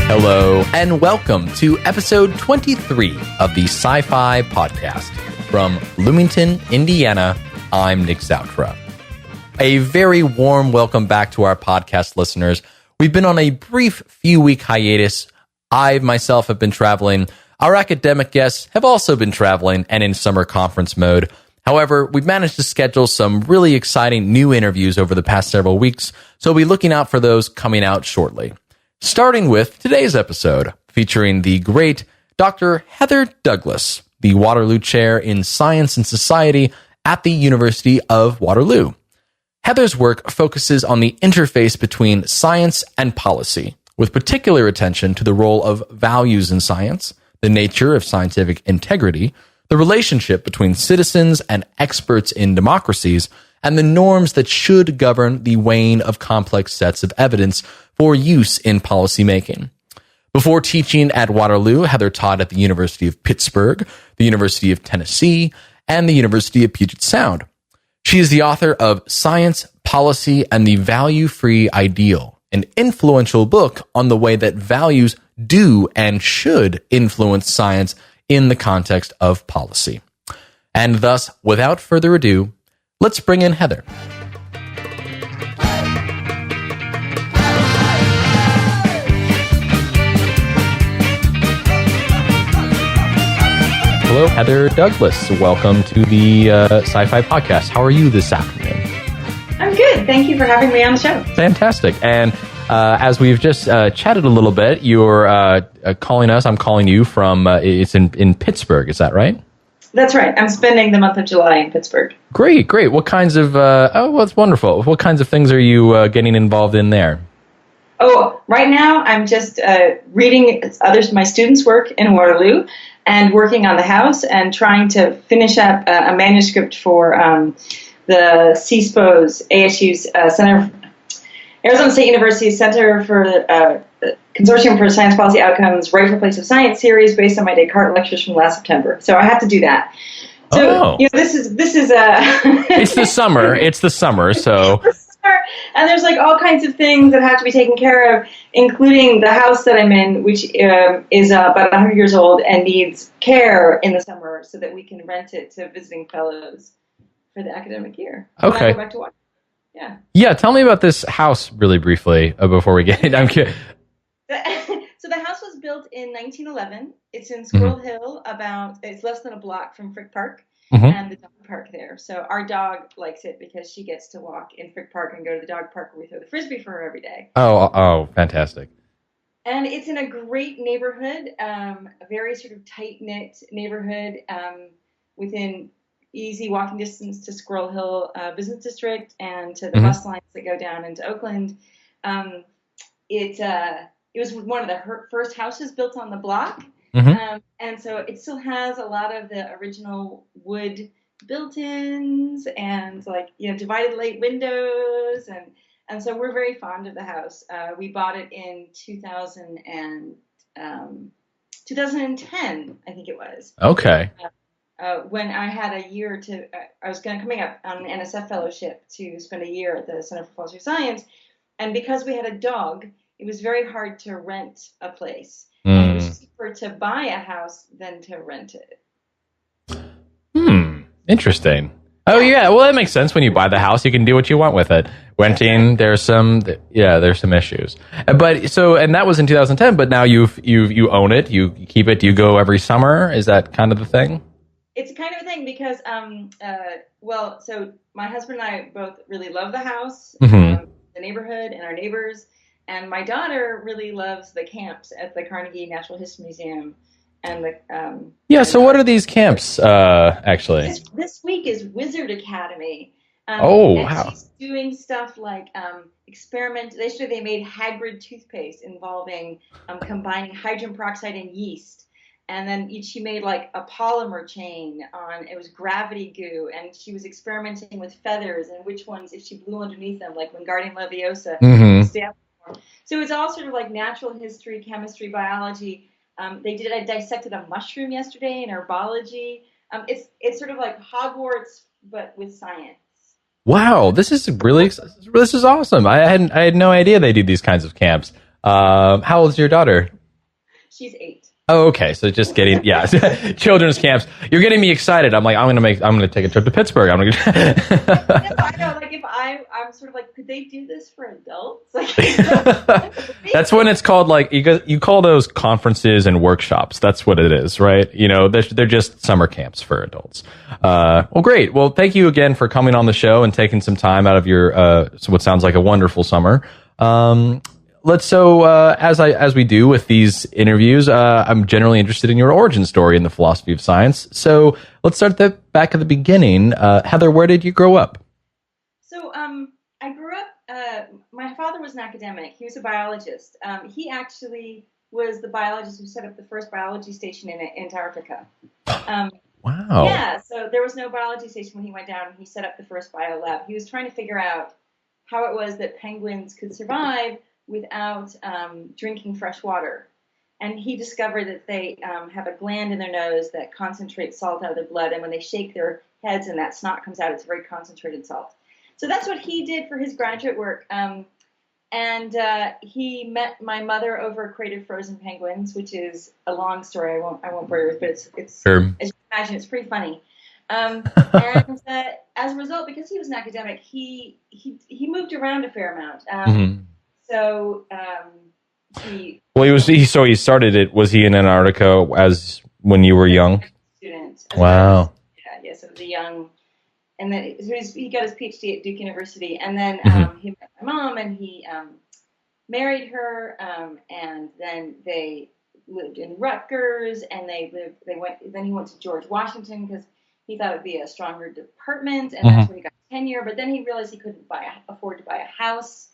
Hello, and welcome to episode 23 of the Sci-Fi Podcast. From Bloomington, Indiana, I'm Nick Zoutra. A very warm welcome back to our podcast listeners. We've been on a brief few-week hiatus. I myself have been traveling. Our academic guests have also been traveling and in summer conference mode. However, we've managed to schedule some really exciting new interviews over the past several weeks, so we'll be looking out for those coming out shortly. Starting with today's episode, featuring the great Dr. Heather Douglas, the Waterloo Chair in Science and Society at the University of Waterloo. Heather's work focuses on the interface between science and policy, with particular attention to the role of values in science, the nature of scientific integrity, the relationship between citizens and experts in democracies, and the norms that should govern the weighing of complex sets of evidence for use in policymaking. Before teaching at Waterloo, Heather taught at the University of Pittsburgh, the University of Tennessee, and the University of Puget Sound. She is the author of Science, Policy, and the Value-Free Ideal, an influential book on the way that values do and should influence science in the context of policy. And thus, without further ado, let's bring in Heather. Hello, Heather Douglas. Welcome to the Sci-Fi Podcast. How are you this afternoon? I'm good. Thank you for having me on the show. Fantastic. And as we've just chatted a little bit, you're calling us. I'm calling you from, it's in Pittsburgh. Is that right? That's right. I'm spending the month of July in Pittsburgh. Great. What kinds of, that's wonderful. What kinds of things are you getting involved in there? Oh, right now I'm just reading my students' work in Waterloo and working on the house and trying to finish up a manuscript for the CSPO's, ASU's Arizona State University's Center for Consortium for Science Policy Outcomes, Rightful Place of Science series based on my Descartes lectures from last September. So I have to do that. So this is It's the summer. It's the summer, so. And there's like all kinds of things that have to be taken care of, including the house that I'm in, which is about 100 years old and needs care in the summer so that we can rent it to visiting fellows for the academic year. Okay. Go back to Washington. Yeah, tell me about this house really briefly before we get I'm curious. So the house was built in 1911. It's in Squirrel Hill, it's less than a block from Frick Park. And the dog park there. So our dog likes it because she gets to walk in Frick Park and go to the dog park where we throw the frisbee for her every day. Oh, fantastic. And it's in a great neighborhood, a very sort of tight-knit neighborhood within easy walking distance to Squirrel Hill Business District and to the bus lines that go down into Oakland. It was one of the first houses built on the block. And so it still has a lot of the original wood built-ins and divided light windows. And so we're very fond of the house. We bought it in 2010, I think it was. Okay. When I had a year I was coming up on an NSF fellowship to spend a year at the Center for Philosophy of Science. And because we had a dog, it was very hard to rent a place. It was cheaper to buy a house than to rent it. Interesting. Oh yeah, well that makes sense. When you buy the house, you can do what you want with it. Renting, there's some issues. But so, and that was in 2010. But now you own it. You keep it. You go every summer. Is that kind of the thing? It's kind of a thing because so my husband and I both really love the house, the neighborhood, and our neighbors. And my daughter really loves the camps at the Carnegie Natural History Museum. And so what are these camps, actually? This week is Wizard Academy. Wow. She's doing stuff like Yesterday they made Hagrid toothpaste involving combining hydrogen peroxide and yeast. And then she made like a polymer chain it was gravity goo. And she was experimenting with feathers and which ones, if she blew underneath them, like Wingardium Leviosa, stay up So it's all sort of like natural history, chemistry, biology. I dissected a mushroom yesterday in herbology. It's sort of like Hogwarts, but with science. Wow, this is awesome. I had no idea they do these kinds of camps. How old is your daughter? She's 8. Oh, okay. So just getting, yeah, children's camps. You're getting me excited. I'm like, I'm gonna take a trip to Pittsburgh. I'm gonna. I know. Like if I'm sort of like, could they do this for adults? Like, that's when it's called like you call those conferences and workshops. That's what it is, right? You know, they're just summer camps for adults. Well, great. Well, thank you again for coming on the show and taking some time out of your what sounds like a wonderful summer. As we do with these interviews, I'm generally interested in your origin story in the philosophy of science. So let's start back at the beginning. Heather, where did you grow up? So I grew up. My father was an academic. He was a biologist. He actually was the biologist who set up the first biology station in Antarctica. Wow. Yeah. So there was no biology station when he went down. He set up the first bio lab. He was trying to figure out how it was that penguins could survive without drinking fresh water. And he discovered that they have a gland in their nose that concentrates salt out of their blood, and when they shake their heads and that snot comes out, it's very concentrated salt. So that's what he did for his graduate work. And he met my mother over a crate of frozen penguins, which is a long story. I won't bore you with, but it's sure. As you can imagine, it's pretty funny. And as a result, because he was an academic, he moved around a fair amount. So he started it. Was he in Antarctica as when you were young? Student. Wow. Yes, it was a young, and then he got his PhD at Duke University, and then he met my mom, and he married her, and then they lived in Rutgers, and then he went to George Washington because he thought it'd be a stronger department, and that's where he got tenure. But then he realized he couldn't afford to buy a house.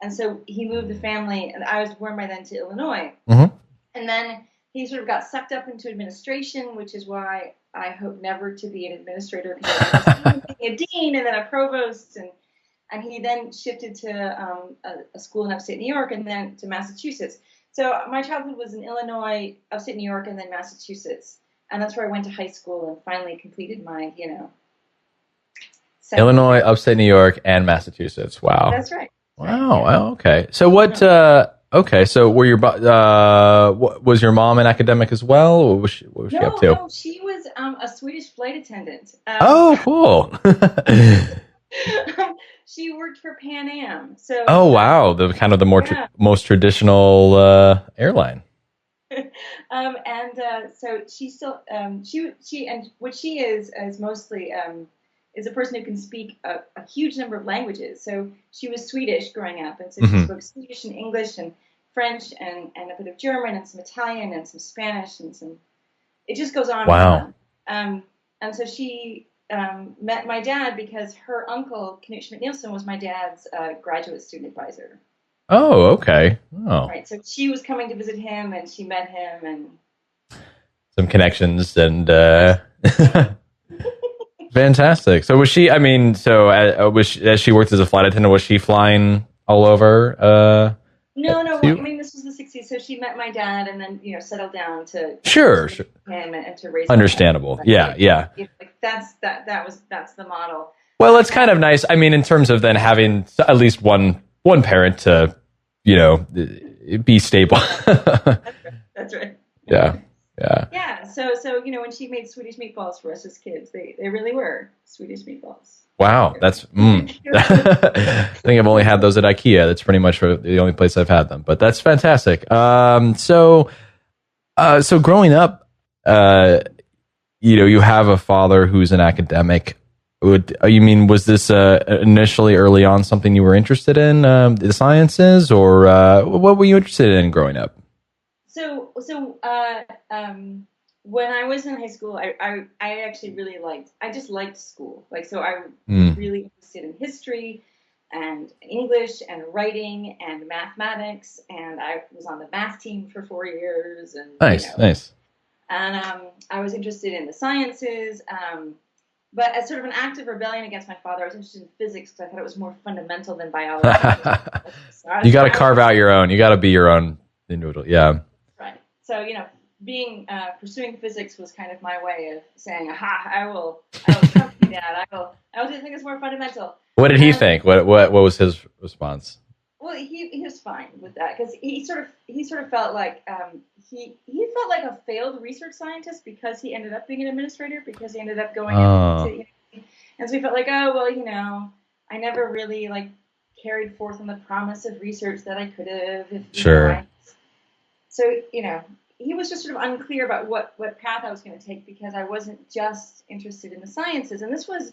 And so he moved the family, and I was born by then to Illinois. And then he sort of got sucked up into administration, which is why I hope never to be an administrator, because I was a dean and then a provost. And he then shifted to a school in upstate New York and then to Massachusetts. So my childhood was in Illinois, upstate New York, and then Massachusetts. And that's where I went to high school and finally completed my, Illinois, upstate New York, and Massachusetts. Wow. That's right. Wow. Okay. So what? Okay. So were was your mom an academic as well? What was she up to? No, she was a Swedish flight attendant. Oh, cool. She worked for Pan Am. So. Oh wow, the kind of the more most traditional airline. So she still she and what she is mostly. Is a person who can speak a huge number of languages. So she was Swedish growing up, and so she spoke Swedish and English and French and a bit of German and some Italian and some Spanish and some. It just goes on. Wow. And so she met my dad because her uncle Knut Schmidt-Nielsen was my dad's graduate student advisor. Oh, okay. Oh. Right. So she was coming to visit him, and she met him, and some connections and. Fantastic. So was she? I mean, as she worked as a flight attendant, was she flying all over? No. I mean, this was the '60s, so she met my dad, and then settled down to sure him and to raise. Understandable. Him. Yeah. Like that's the model. Well, it's kind of nice. I mean, in terms of then having at least one parent to, be stable. That's right. Yeah. So when she made Swedish meatballs for us as kids, they really were Swedish meatballs. Wow, that's. I think I've only had those at IKEA. That's pretty much the only place I've had them. But that's fantastic. So growing up, you have a father who's an academic. Was this initially early on something you were interested in, the sciences, or what were you interested in growing up? So when I was in high school, I actually really liked school. So I was really interested in history and English and writing and mathematics, and I was on the math team for 4 years. And nice. And I was interested in the sciences. But as sort of an act of rebellion against my father, I was interested in physics because I thought it was more fundamental than biology. So You got to carve out your own. You got to be your own individual. Yeah. right. So being pursuing physics was kind of my way of saying, "Aha! I will trump you, Dad. I will do something that's more fundamental." What did he think? What was his response? Well, he was fine with that because he sort of felt like he felt like a failed research scientist because he ended up being an administrator because he ended up going into and so he felt like, oh well, I never really like carried forth on the promise of research that I could have if Sure. So he was just sort of unclear about what path I was going to take because I wasn't just interested in the sciences, and this was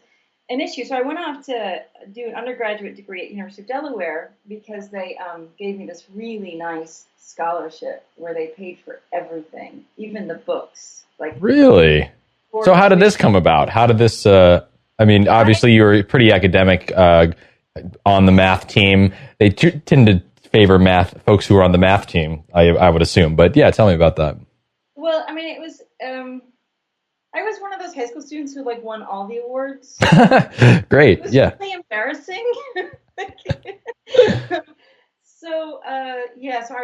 an issue. So I went off to do an undergraduate degree at University of Delaware because they gave me this really nice scholarship where they paid for everything, even the books. Like really? So how did this come about? How did this? Obviously you were pretty academic on the math team. They tend to favor math folks who are on the math team, I would assume. But yeah, tell me about that. Well, I mean, it was. I was one of those high school students who like won all the awards. Great, it was yeah. really embarrassing. So I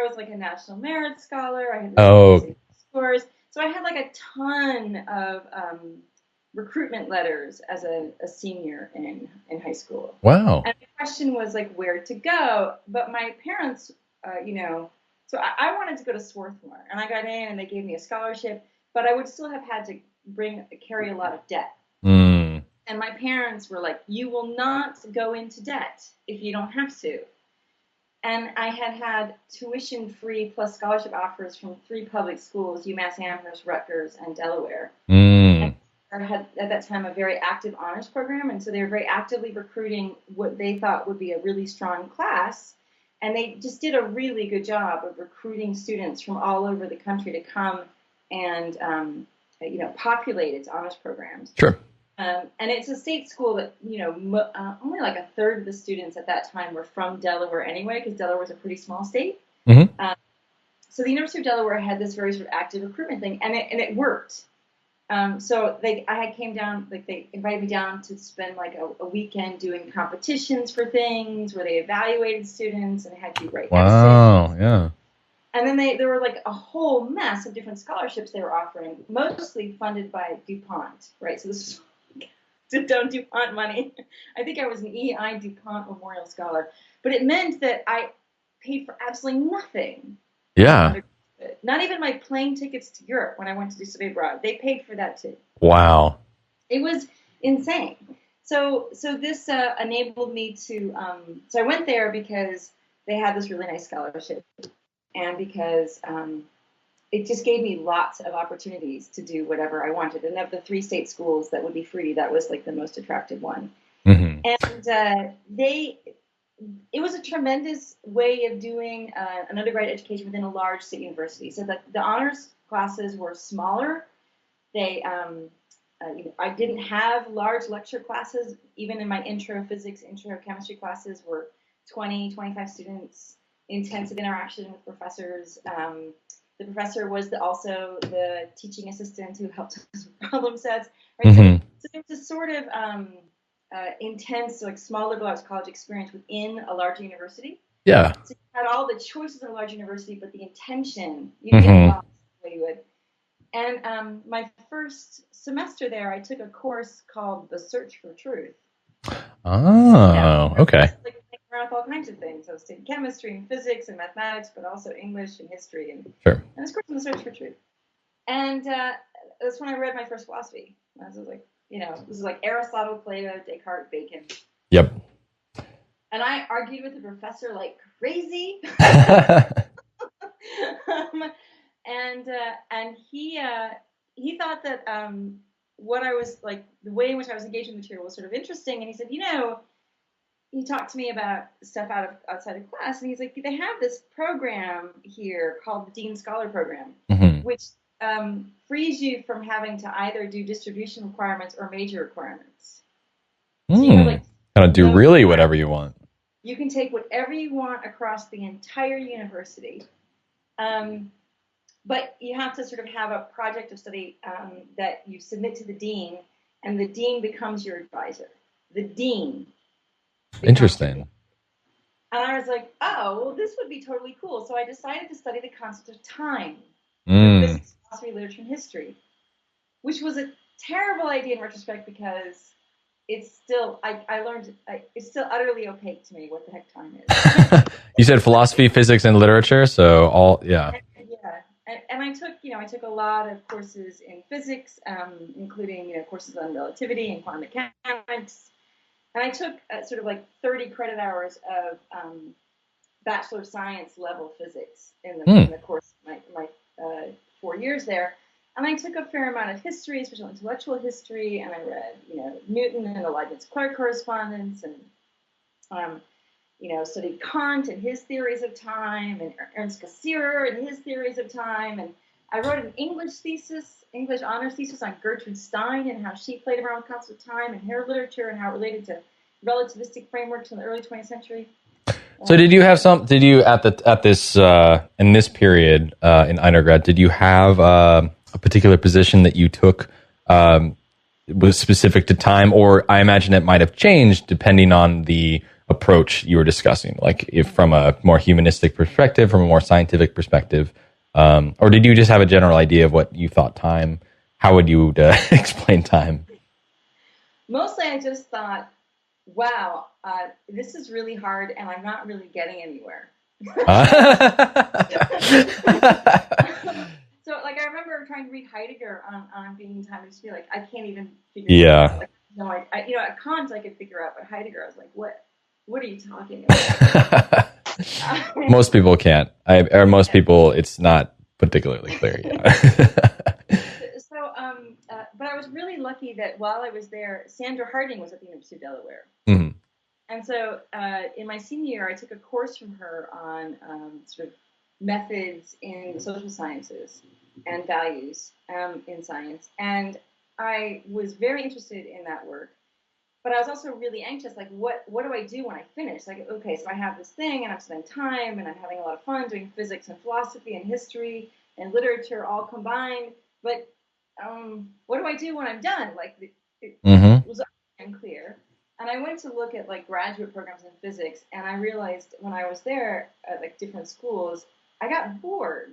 was like a National Merit Scholar. I had really scores. So I had like a ton of recruitment letters as a senior in high school. Wow. And the question was like where to go. But my parents, so I wanted to go to Swarthmore, and I got in, and they gave me a scholarship. But I would still have had to carry a lot of debt. Mm. And my parents were like, you will not go into debt if you don't have to. And I had tuition-free plus scholarship offers from 3 public schools, UMass Amherst, Rutgers, and Delaware. Mm. And I had, at that time, a very active honors program, and so they were very actively recruiting what they thought would be a really strong class. And they just did a really good job of recruiting students from all over the country to come and populate its honors programs. Sure. And it's a state school that, only like a third of the students at that time were from Delaware anyway, because Delaware was a pretty small state. Mm-hmm. So the University of Delaware had this very sort of active recruitment thing, and it worked. So they invited me down to spend like a weekend doing competitions for things where they evaluated students and had to write essays. Wow, yeah. And then there were like a whole mess of different scholarships they were offering, mostly funded by DuPont, right? So this was DuPont money. I think I was an E.I. DuPont Memorial Scholar. But it meant that I paid for absolutely nothing. Yeah. Not even my plane tickets to Europe when I went to do study abroad. They paid for that too. Wow. It was insane. So this enabled me to. So I went there because they had this really nice scholarship, and because it just gave me lots of opportunities to do whatever I wanted. And of the 3 state schools that would be free, that was like the most attractive one. Mm-hmm. And it was a tremendous way of doing an undergraduate education within a large state university. So that the honors classes were smaller. I didn't have large lecture classes. Even in my intro physics, intro chemistry classes were 20, 25 students, intensive interaction with professors. The professor was also the teaching assistant who helped us with problem sets. Right? Mm-hmm. So there was a sort of intense, like small liberal arts college experience within a large university. Yeah. So you had all the choices of a large university, but the intention, you get lost the way you would. And my first semester there, I took a course called The Search for Truth. Oh, okay. Like around all kinds of things. I was taking chemistry and physics and mathematics, but also English and history. And this course was The Search for Truth. And that's when I read my first philosophy. I was like, this is like Aristotle, Plato, Descartes, Bacon. Yep. And I argued with the professor like crazy. And he thought that what I was like, the way in which I was engaging the material was sort of interesting. And he said, he talked to me about stuff outside of class, and he's like, they have this program here called the Dean Scholar Program, which frees you from having to either do distribution requirements or major requirements. So kind of do really whatever you want. You can take whatever you want across the entire university. But you have to sort of have a project of study that you submit to the dean, and the dean becomes your advisor. The dean. Interesting. And I was like, oh, well, this would be totally cool. So I decided to study the concept of time, physics, philosophy, literature, and history, which was a terrible idea in retrospect because it's still, it's still utterly opaque to me what the heck time is. You said philosophy, physics, and literature, so yeah. And I took a lot of courses in physics, including courses on relativity and quantum mechanics. And I took sort of like 30 credit hours of Bachelor of Science level physics in the course of my 4 years there. And I took a fair amount of history, especially intellectual history, and I read, Newton and the Leibniz-Clark correspondence, and studied Kant and his theories of time, and Ernst Cassirer and his theories of time. And I wrote an English honors thesis on Gertrude Stein and how she played around with concepts of time and her literature and how it related to relativistic frameworks in the early 20th century. So did you in this period in undergrad, did you have a particular position that you took was specific to time, or I imagine it might have changed depending on the approach you were discussing, like if from a more humanistic perspective, from a more scientific perspective, or did you just have a general idea of what you thought time? How would you explain time? Mostly I just thought, wow, this is really hard and I'm not really getting anywhere. So, like, I remember trying to read Heidegger on being time and just be like, I can't even figure it out. Like, no, at Kant I could figure out, but Heidegger, I was like, what are you talking about? Most people can't. Most people, it's not particularly clear yet. But I was really lucky that while I was there, Sandra Harding was at the University of Delaware. Mm-hmm. And so in my senior year, I took a course from her on sort of methods in social sciences and values in science. And I was very interested in that work. But I was also really anxious, like, what do I do when I finish? Like, okay, so I have this thing, and I'm spending time, and I'm having a lot of fun doing physics and philosophy and history and literature all combined. But what do I do when I'm done? Like, it was unclear. And I went to look at, like, graduate programs in physics, and I realized when I was there at, like, different schools, I got bored.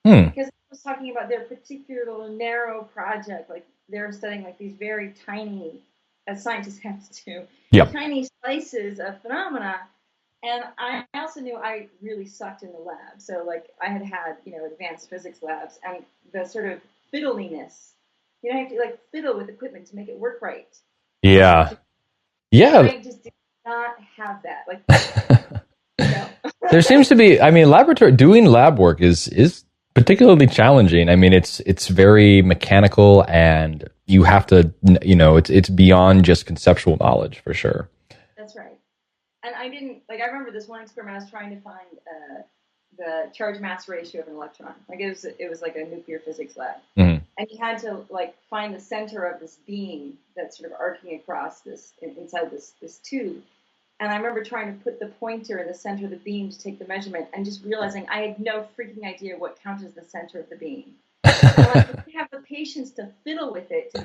Because I was talking about their particular narrow project. Like, they were studying, like, these very tiny, as scientists have to do, tiny slices of phenomena. And I also knew I really sucked in the lab. So, like, I had advanced physics labs, and the sort of fiddliness. You have to, like, fiddle with equipment to make it work right. Yeah. I just did not have that. Like, There seems to be, doing lab work is particularly challenging. I mean, it's very mechanical, and you have to, it's beyond just conceptual knowledge for sure. That's right. And I remember this one experiment. I was trying to find the charge mass ratio of an electron. Like, it was like a nuclear physics lab. Mm-hmm. And you had to, like, find the center of this beam that's sort of arcing across inside this tube. And I remember trying to put the pointer in the center of the beam to take the measurement, and just realizing I had no freaking idea what counts as the center of the beam. And I didn't have the patience to fiddle with it, So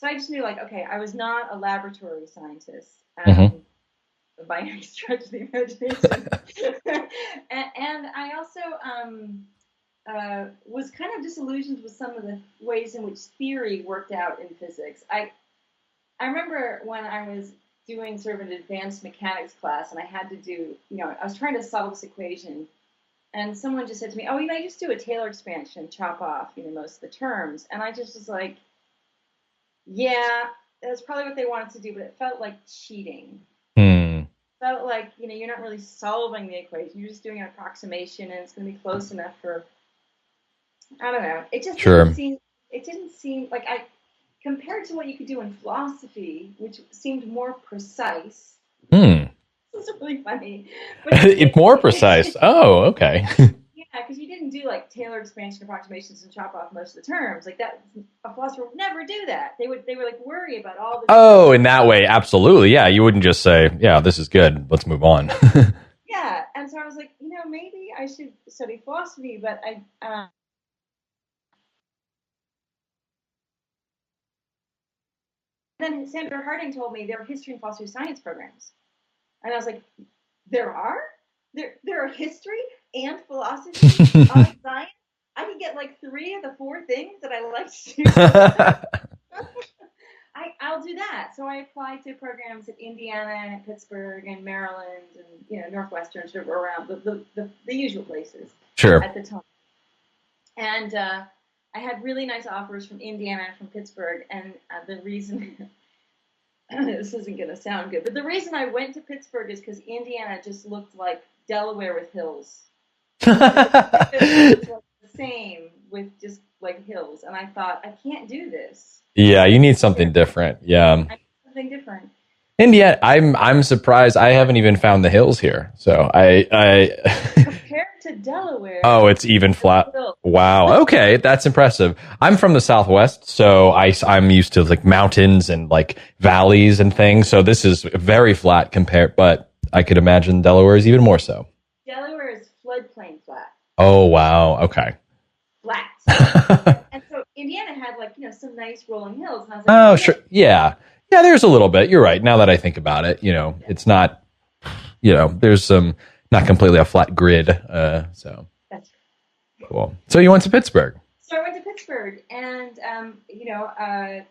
I just knew, like, okay, I was not a laboratory scientist by any stretch of the imagination. and I also was kind of disillusioned with some of the ways in which theory worked out in physics. I remember when I was doing sort of an advanced mechanics class, and I had to do, I was trying to solve this equation, and someone just said to me, oh, you just do a Taylor expansion, chop off, most of the terms. And I just was like, yeah, that's probably what they wanted to do, but it felt like cheating. It felt like, you're not really solving the equation. You're just doing an approximation, and it's going to be close enough for, I don't know. It just didn't seem like compared to what you could do in philosophy, which seemed more precise. This is really funny. It's more precise. Oh, okay. Yeah, because you didn't do, like, Taylor expansion approximations and chop off most of the terms. Like, that, a philosopher would never do that. They were like, worry about all the... Oh, in that way, absolutely. Yeah, you wouldn't just say, yeah, this is good, let's move on. Yeah, and so I was like, maybe I should study philosophy, but then Sandra Harding told me there were history and philosophy of science programs. And I was like, there are? There are history and philosophy of science? I can get like 3 of the 4 things that I like to do. I'll do that. So I applied to programs at Indiana and Pittsburgh and Maryland and Northwestern, sort of around the usual places. Sure. At the time. And I had really nice offers from Indiana and from Pittsburgh. And the reason this isn't going to sound good, but the reason I went to Pittsburgh is because Indiana just looked like Delaware with hills. It was like the same with just like hills, and I thought, I can't do this. Yeah, you need something different. Yeah, I need something different. Indiana, I'm surprised. I haven't even found the hills here, so I compared to Delaware. Oh, it's even flat. Wow. Okay, that's impressive. I'm from the Southwest, so I'm used to like mountains and like valleys and things. So this is very flat compared, but I could imagine Delaware is even more so. Delaware is floodplain flat. Oh wow. Okay. Flat. And so Indiana had like some nice rolling hills. And I was like, oh sure, yeah. There's a little bit. You're right. Now that I think about it, it's not. There's some. Not completely a flat grid. So that's cool. So you went to Pittsburgh. So I went to Pittsburgh, and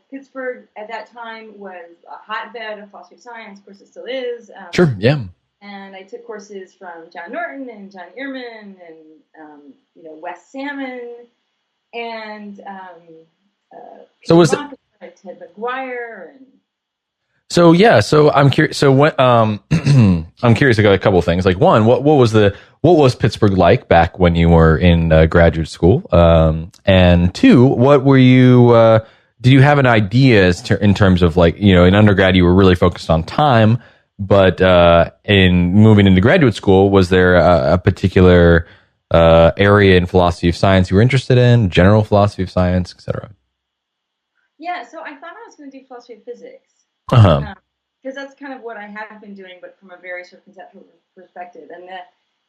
Pittsburgh at that time was a hotbed of philosophy of science. Of course, it still is. Sure. Yeah. And I took courses from John Norton and John Ehrman and Wes Salmon and so was Ted McGuire and. So yeah, so I'm curious. So when I'm curious about a couple of things. Like one, what was Pittsburgh like back when you were in graduate school? And two, what were you? Did you have an idea in terms of like in undergrad you were really focused on time, but in moving into graduate school, was there a particular area in philosophy of science you were interested in? General philosophy of science, etc. Yeah, so I thought I was going to do philosophy of physics. Because that's kind of what I have been doing, but from a very sort of conceptual perspective. And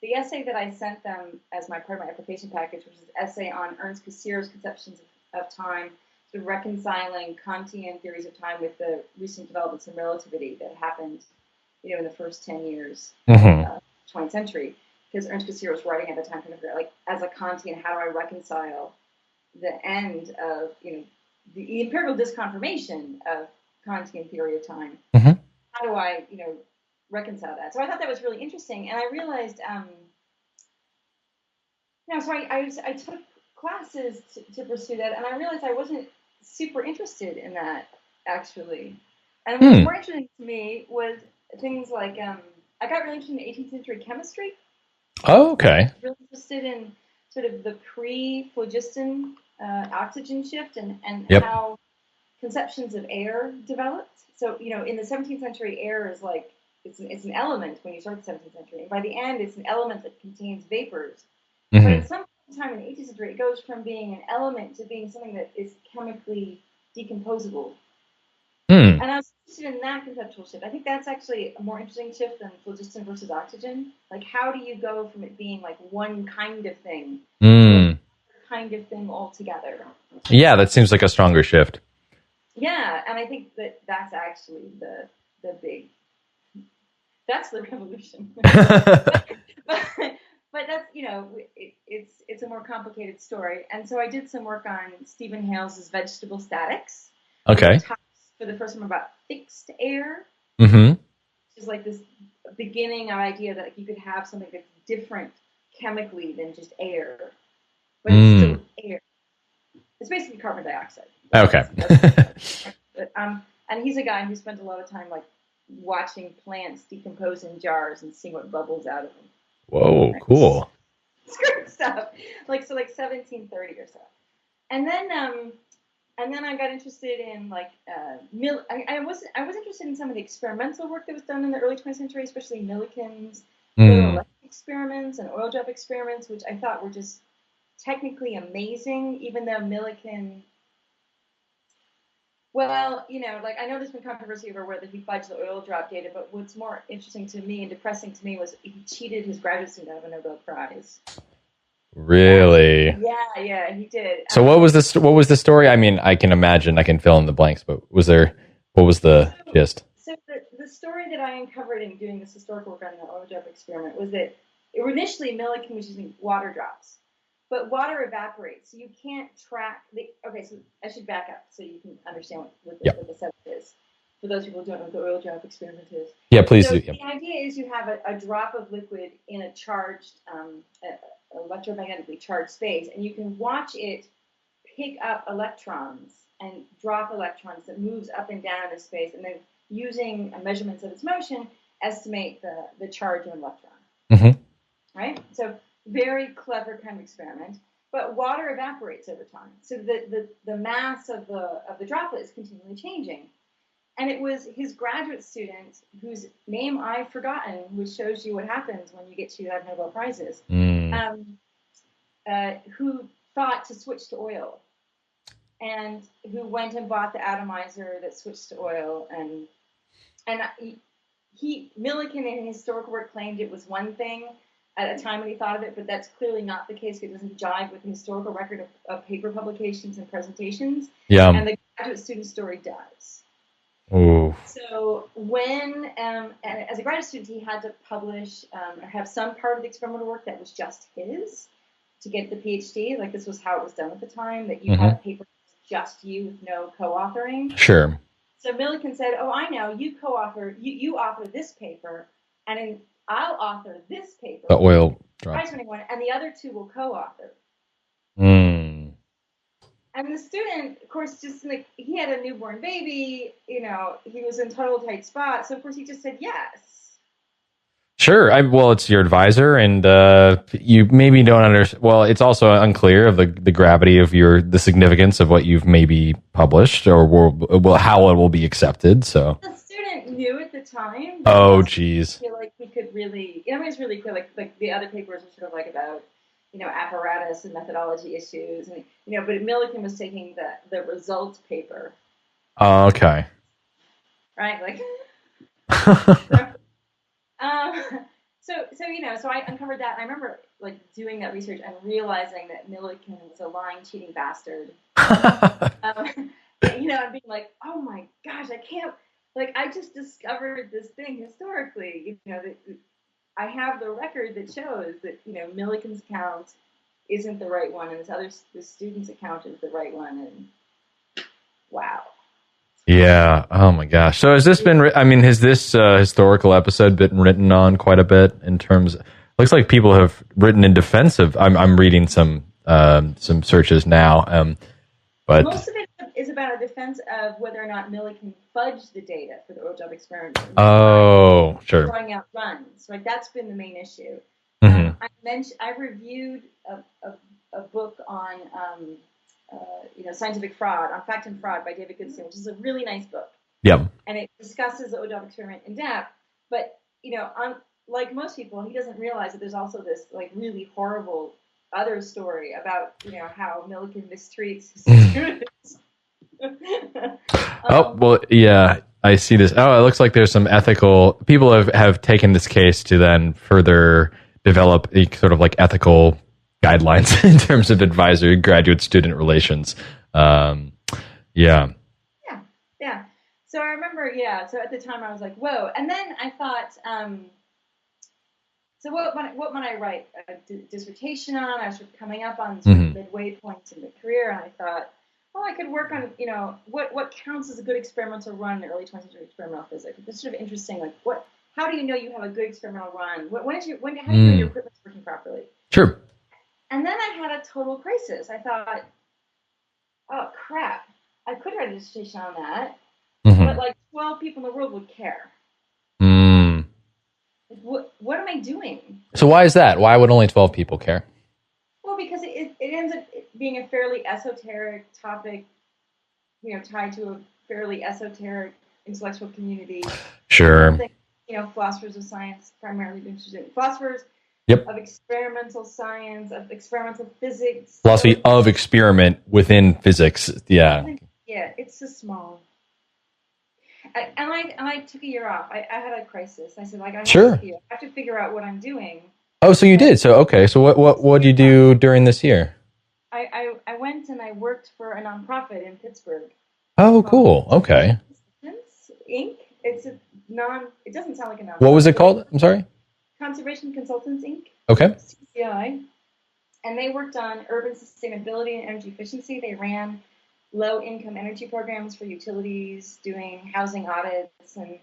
the essay that I sent them as part of my application package, which is an essay on Ernst Cassirer's conceptions of time, sort of reconciling Kantian theories of time with the recent developments in relativity that happened, in the first 10 years of the 20th century. Because Ernst Cassirer was writing at the time, kind of like, as a Kantian, how do I reconcile the end of, the empirical disconfirmation of Kantian theory of time. Mm-hmm. How do I, reconcile that? So I thought that was really interesting, and I realized, so I took classes to pursue that, and I realized I wasn't super interested in that actually. And what was more interesting to me was things like I got really interested in 18th century chemistry. Oh, okay. I was really interested in sort of the pre-phlogiston oxygen shift and how conceptions of air developed. So, in the 17th century, air is like, it's an element when you start the 17th century. And by the end, it's an element that contains vapors. Mm-hmm. But at some time in the 18th century, it goes from being an element to being something that is chemically decomposable. And I was interested in that conceptual shift. I think that's actually a more interesting shift than phlogiston versus oxygen. Like, how do you go from it being like one kind of thing to another kind of thing altogether? Yeah, that seems like a stronger shift. Yeah, and I think that's actually the big, that's the revolution. but that's, it's a more complicated story. And so I did some work on Stephen Hales's vegetable statics. Okay. Which talks for the first time about fixed air. Mm-hmm. Which is like this beginning of idea that you could have something that's different chemically than just air. But it's still air. It's basically carbon dioxide. Okay. And he's a guy who spent a lot of time like watching plants decompose in jars and seeing what bubbles out of them. Whoa, right? Cool. It's great stuff. Like 1730 or so. And then I got interested in like I was interested in some of the experimental work that was done in the early 20th century, especially Millikan's experiments and oil drop experiments, which I thought were just technically amazing, even though Millikan, well, like I know there's been controversy over whether he fudged the oil drop data, but what's more interesting to me and depressing to me was he cheated his graduate student out of a Nobel Prize. Really? Yeah, he did. So what was the story? I mean, I can imagine, I can fill in the blanks, but was there What was the gist? So the story that I uncovered in doing this historical work on the oil drop experiment was that initially Millikan was using water drops, but water evaporates, so you can't track the. Okay, so I should back up so you can understand what the setup is. For those people who don't know what the oil drop experiment is. Yeah, please So do. Yeah. the idea is you have a drop of liquid in a charged, electromagnetically charged space, and you can watch it pick up electrons and drop electrons that moves up and down in the space, and then using measurements of its motion, estimate the charge of an electron. Mm-hmm. Right? So very clever kind of experiment. But water evaporates over time. So the mass of the droplet is continually changing. And it was his graduate student, whose name I've forgotten, which shows you what happens when you get to have Nobel Prizes, who thought to switch to oil, and who went and bought the atomizer that switched to oil. And Millikan in his historical work claimed it was one thing at a time when he thought of it, but that's clearly not the case. It doesn't jive with the historical record of paper publications and presentations. Yeah. And the graduate student story does. Ooh. So when, as a graduate student, he had to publish or have some part of the experimental work that was just his to get the PhD. Like, this was how it was done at the time, that you had a paper just you with no co-authoring. Sure. So Millikan said, "Oh, I know. You co-author. You author this paper, and I'll author this paper. The oil drop. And the other two will co-author." And the student, of course, he had a newborn baby. You know, he was in total tight spot. So of course he just said yes. Sure. Well, it's your advisor, and you maybe don't understand. Well, it's also unclear of the gravity of the significance of what you've maybe published, or how it will be accepted. So the student knew at the time. Oh, geez. I feel like he could really. It's really clear. Like the other papers were sort of like about apparatus and methodology issues, and but Millikan was taking the results paper. Oh, okay. Right, like. So I uncovered that, and I remember like doing that research and realizing that Millikan was a lying, cheating bastard. And being like, oh my gosh, I can't. Like, I just discovered this thing historically. That I have the record that shows that Millikan's account isn't the right one, and this student's account is the right one, and wow. Yeah. Oh my gosh. So has this been? Has this historical episode been written on quite a bit in terms? Looks like people have written in defense of. I'm reading some searches now, but most of it is about a defense of whether or not Millikan fudged the data for the oil job experiment. Oh, sure. Throwing out runs, right? That's been the main issue. I reviewed a book on scientific fraud, on fact and fraud by David Goodstein, which is a really nice book. Yep. And it discusses the oil job experiment in depth, but like most people, he doesn't realize that there's also this like really horrible other story about how Millikan mistreats his students. Oh, well, yeah, I see this. Oh, it looks like there's some ethical people have taken this case to then further develop a sort of like ethical guidelines in terms of advisor graduate student relations. Yeah. So I remember, so at the time I was like, whoa. And then I thought, so what might I write a dissertation on? I was sort of coming up on sort of midway points in the career, and I thought, well, I could work on, what counts as a good experimental run in early 20th century experimental physics. It's sort of interesting, like how do you know you have a good experimental run? How do you know your equipment's working properly? Sure. And then I had a total crisis. I thought, oh crap, I could write a dissertation on that, but like 12 people in the world would care. What am I doing? So why is that? Why would only 12 people care? Well, because it ends up being a fairly esoteric topic, tied to a fairly esoteric intellectual community. Sure. Philosophers of science primarily been interested in philosophers of experimental science, of experimental physics. Philosophy of experiment within physics. Yeah. Yeah, it's so small. I took a year off. I had a crisis. I said, like, I have to figure out what I'm doing. Oh, so you did. So okay. So what did you do during this year? I went and I worked for a nonprofit in Pittsburgh. Oh, cool. Okay. Inc. It's a it doesn't sound like a non. What was it called? I'm sorry? Conservation Consultants Inc. Okay. CCI. And they worked on urban sustainability and energy efficiency. They ran low-income energy programs for utilities, doing housing audits, and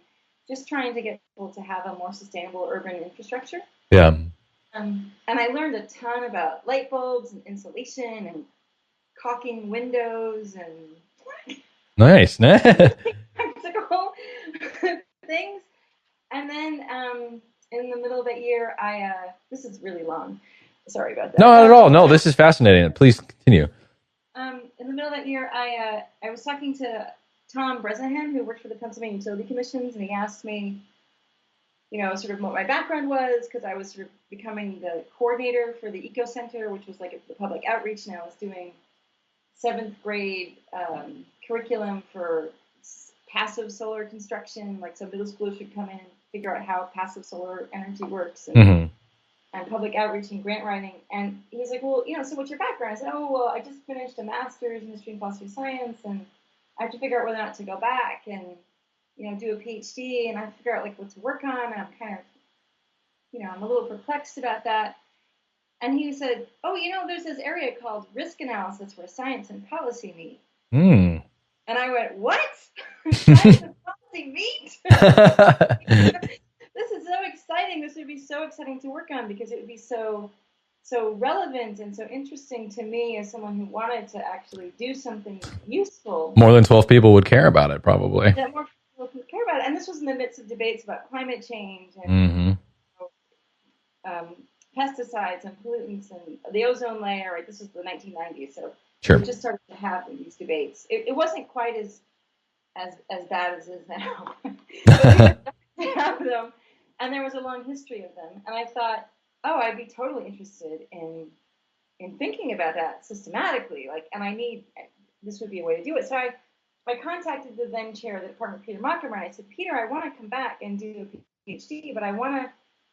just trying to get people to have a more sustainable urban infrastructure. Yeah. And I learned a ton about light bulbs and insulation and caulking windows and Nice. practical things. And then in the middle of that year, this is really long. Sorry about that. No, not at all. No, this is fascinating. Please continue. In the middle of that year, I was talking to Tom Bresnahan, who worked for the Pennsylvania Utility Commissions, and he asked me, sort of what my background was, because I was sort of becoming the coordinator for the Eco Center, which was like the public outreach, and I was doing 7th grade curriculum for passive solar construction, like so middle schoolers should come in and figure out how passive solar energy works, and public outreach and grant writing. And he's like, well, so what's your background? I said, oh, well, I just finished a master's in history and philosophy of science, and I have to figure out whether or not to go back and do a PhD, and I have to figure out like what to work on, and I'm kind of, I'm a little perplexed about that. And he said, oh, there's this area called risk analysis where science and policy meet. And I went, what? Science and policy meet? This is so exciting. This would be so exciting to work on because it would be so relevant and so interesting to me as someone who wanted to actually do something useful. More than 12 people would care about it, probably. That more people would care about it. And this was in the midst of debates about climate change and pesticides and pollutants and the ozone layer. Right? This was the 1990s, so we just started to have these debates. It wasn't quite as bad as it is now. But we have them, and there was a long history of them. And I thought, oh, I'd be totally interested in thinking about that systematically. And this would be a way to do it. So I contacted the then chair of the department, Peter Mockhammer, and I said, Peter, I want to come back and do a PhD, but I want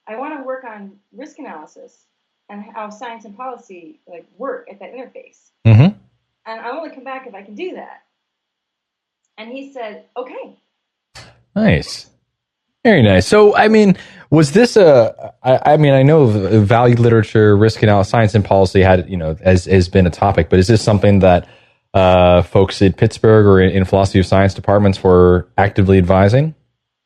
to work on risk analysis and how science and policy work at that interface. And I'll only come back if I can do that. And he said, okay. Nice. Very nice. So, I mean, was this I know value literature, risk analysis, science and policy has been a topic, but is this something that folks at Pittsburgh or in philosophy of science departments were actively advising?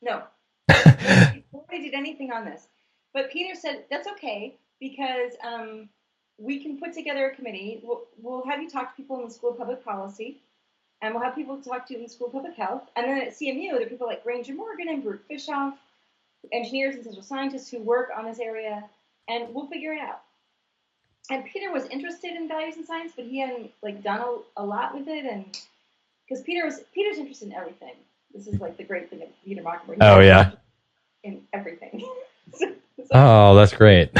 No. Nobody did anything on this. But Peter said, that's okay, because we can put together a committee. We'll have you talk to people in the School of Public Policy, and we'll have people talk to you in the School of Public Health. And then at CMU, there are people like Granger Morgan and Brooke Fischoff, engineers and social scientists who work on this area, and we'll figure it out. And Peter was interested in values in science, but he hadn't done a lot with it, and because Peter's interested in everything. This is the great thing of Peter Mockhammer. Oh yeah, in everything. Oh, that's great.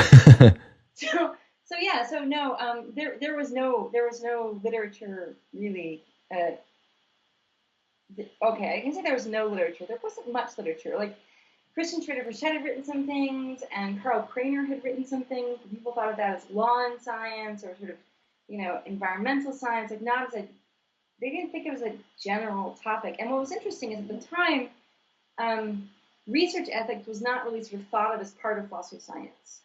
So no, there was no literature really. Okay, I can say there was no literature. There wasn't much literature. Christian Schroeder-Vershette had written some things, and Karl Kraner had written some things. People thought of that as lawn science or sort of, environmental science. They didn't think it was a general topic. And what was interesting is at the time, research ethics was not really sort of thought of as part of philosophy of science.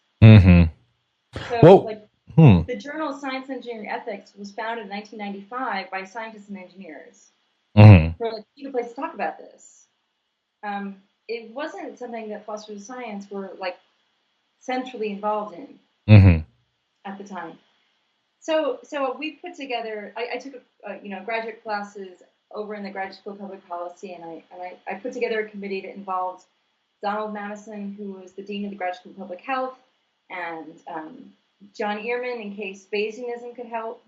So, the journal Science and Engineering Ethics was founded in 1995 by scientists and engineers. For a place to talk about this. It wasn't something that philosophers of science were centrally involved in at the time. So we put together. I took graduate classes over in the Graduate School of Public Policy, and I put together a committee that involved Donald Madison, who was the dean of the Graduate School of Public Health, and John Ehrman, in case Bayesianism could help.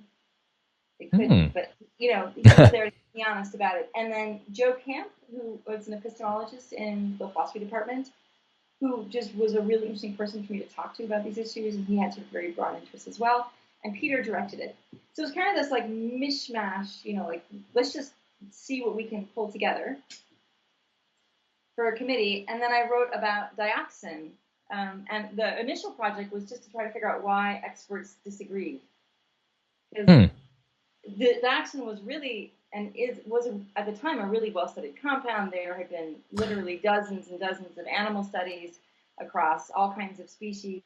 It couldn't, but he was there to be honest about it. And then Joe Camp, who was an epistemologist in the philosophy department, who just was a really interesting person for me to talk to about these issues, and he had sort of very broad interests as well. And Peter directed it. So it was kind of this mishmash, let's just see what we can pull together for a committee. And then I wrote about dioxin. And the initial project was just to try to figure out why experts disagreed. Because the dioxin was really and was at the time a really well-studied compound. There had been literally dozens and dozens of animal studies across all kinds of species,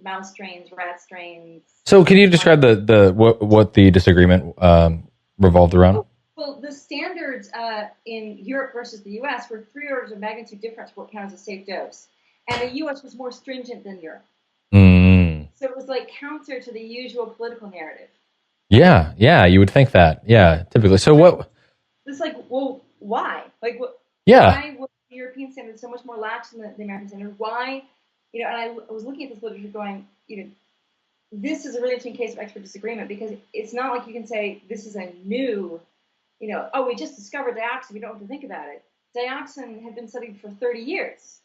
mouse strains, rat strains. So can you describe what the disagreement revolved around? Well, the standards in Europe versus the U.S. were 3 orders of magnitude difference for what counts as a safe dose, and the U.S. was more stringent than Europe. So it was like counter to the usual political narrative. Yeah, you would think that. Yeah, typically. So what? It's like, well, why? Like, what? Yeah. Why was the European standard so much more lax than the American standard? Why? And I was looking at this literature going, this is a really interesting case of expert disagreement, because it's not like you can say this is a new, oh, we just discovered dioxin, we don't have to think about it. Dioxin had been studied for 30 years.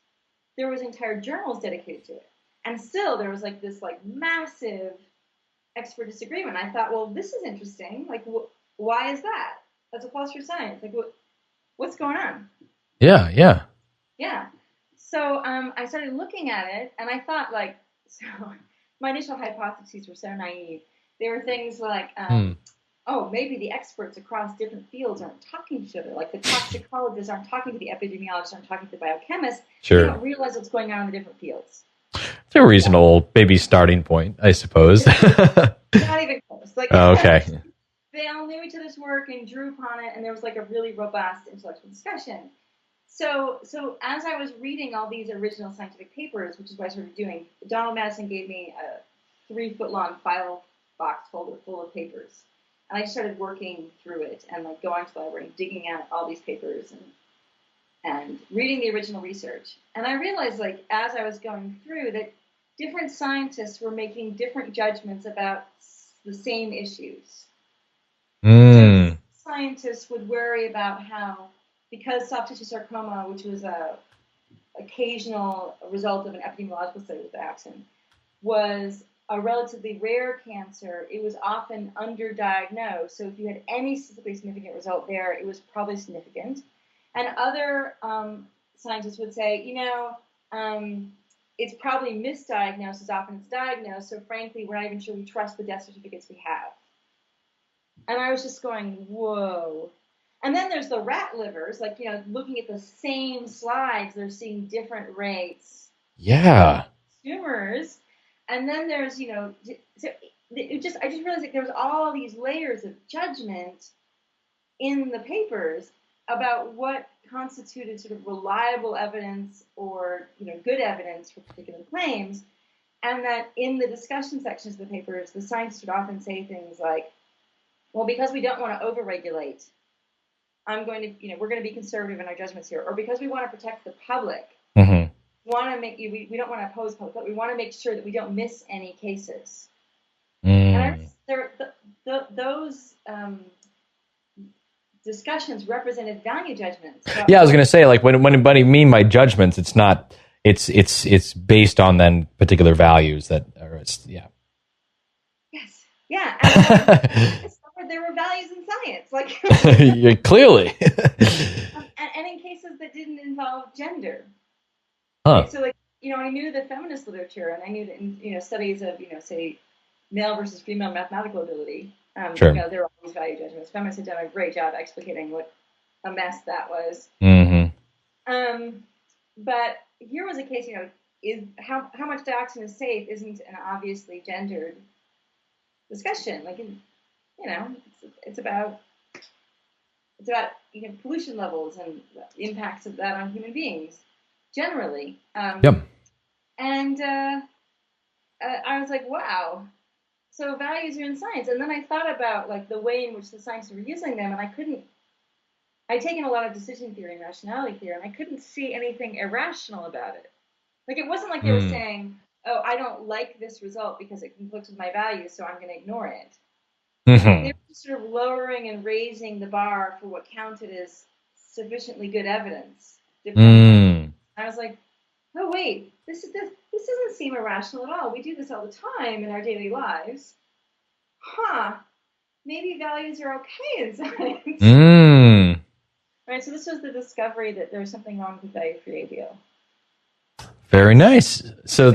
There was entire journals dedicated to it. And still there was like this like massive expert disagreement. I thought, well, this is interesting. Like, why is that? As a philosopher of science, like, what's going on? Yeah. So I started looking at it, and I thought, so my initial hypotheses were so naive. They were things like, oh, maybe the experts across different fields aren't talking to each other. Like the toxicologists aren't talking to the epidemiologists, aren't talking to the biochemists. Sure. They don't realize what's going on in the different fields. It's a reasonable maybe starting point, I suppose. Not even close. Okay. They all knew each other's work and drew upon it, and there was like a really robust intellectual discussion. So as I was reading all these original scientific papers, which is what I started doing, Donald Madison gave me a 3-foot-long file box folder full of papers. And I started working through it and like going to the library and digging out all these papers and reading the original research. And I realized, like, as I was going through, that different scientists were making different judgments about the same issues. So scientists would worry about how, because soft tissue sarcoma, which was a occasional result of an epidemiological study with dioxin, was a relatively rare cancer, it was often underdiagnosed. So if you had any statistically significant result there, it was probably significant. And other scientists would say, it's probably misdiagnosed as often it's diagnosed, so frankly, we're not even sure we trust the death certificates we have. And I was just going, whoa. And then there's the rat livers, like, looking at the same slides, they're seeing different rates. Yeah. Tumors. And then there's, so I just realized that there was all these layers of judgment in the papers about what constituted sort of reliable evidence or, good evidence for particular claims. And that in the discussion sections of the papers, the scientists would often say things like, well, because we don't want to overregulate, we're going to be conservative in our judgments here, or because we want to protect the public, we don't want to oppose public, but we want to make sure that we don't miss any cases. And those discussions represented value judgments. Yeah, I was going to say, like, when I mean by judgments, it's not. It's based on then particular values that are. Yeah. Yes. Yeah. And there were values in science, like yeah, clearly, and in cases that didn't involve gender. So, like, I knew the feminist literature, and I knew that in studies of say male versus female mathematical ability. Sure. There were all these value judgments. Feminists had done a great job explicating what a mess that was. But here was a case, is how much dioxin is safe isn't an obviously gendered discussion. Like, it's about pollution levels and the impacts of that on human beings generally. And I was like, wow. So values are in science. And then I thought about like the way in which the scientists were using them, and I'd taken a lot of decision theory and rationality theory, and I couldn't see anything irrational about it. Like, it wasn't like they were saying, oh, I don't like this result because it conflicts with my values, so I'm going to ignore it. They were just sort of lowering and raising the bar for what counted as sufficiently good evidence. I was like, oh, wait, this doesn't seem irrational at all. We do this all the time in our daily lives. Maybe values are okay in science. Right, so this was the discovery that there was something wrong with the value-free ideal. Very nice. So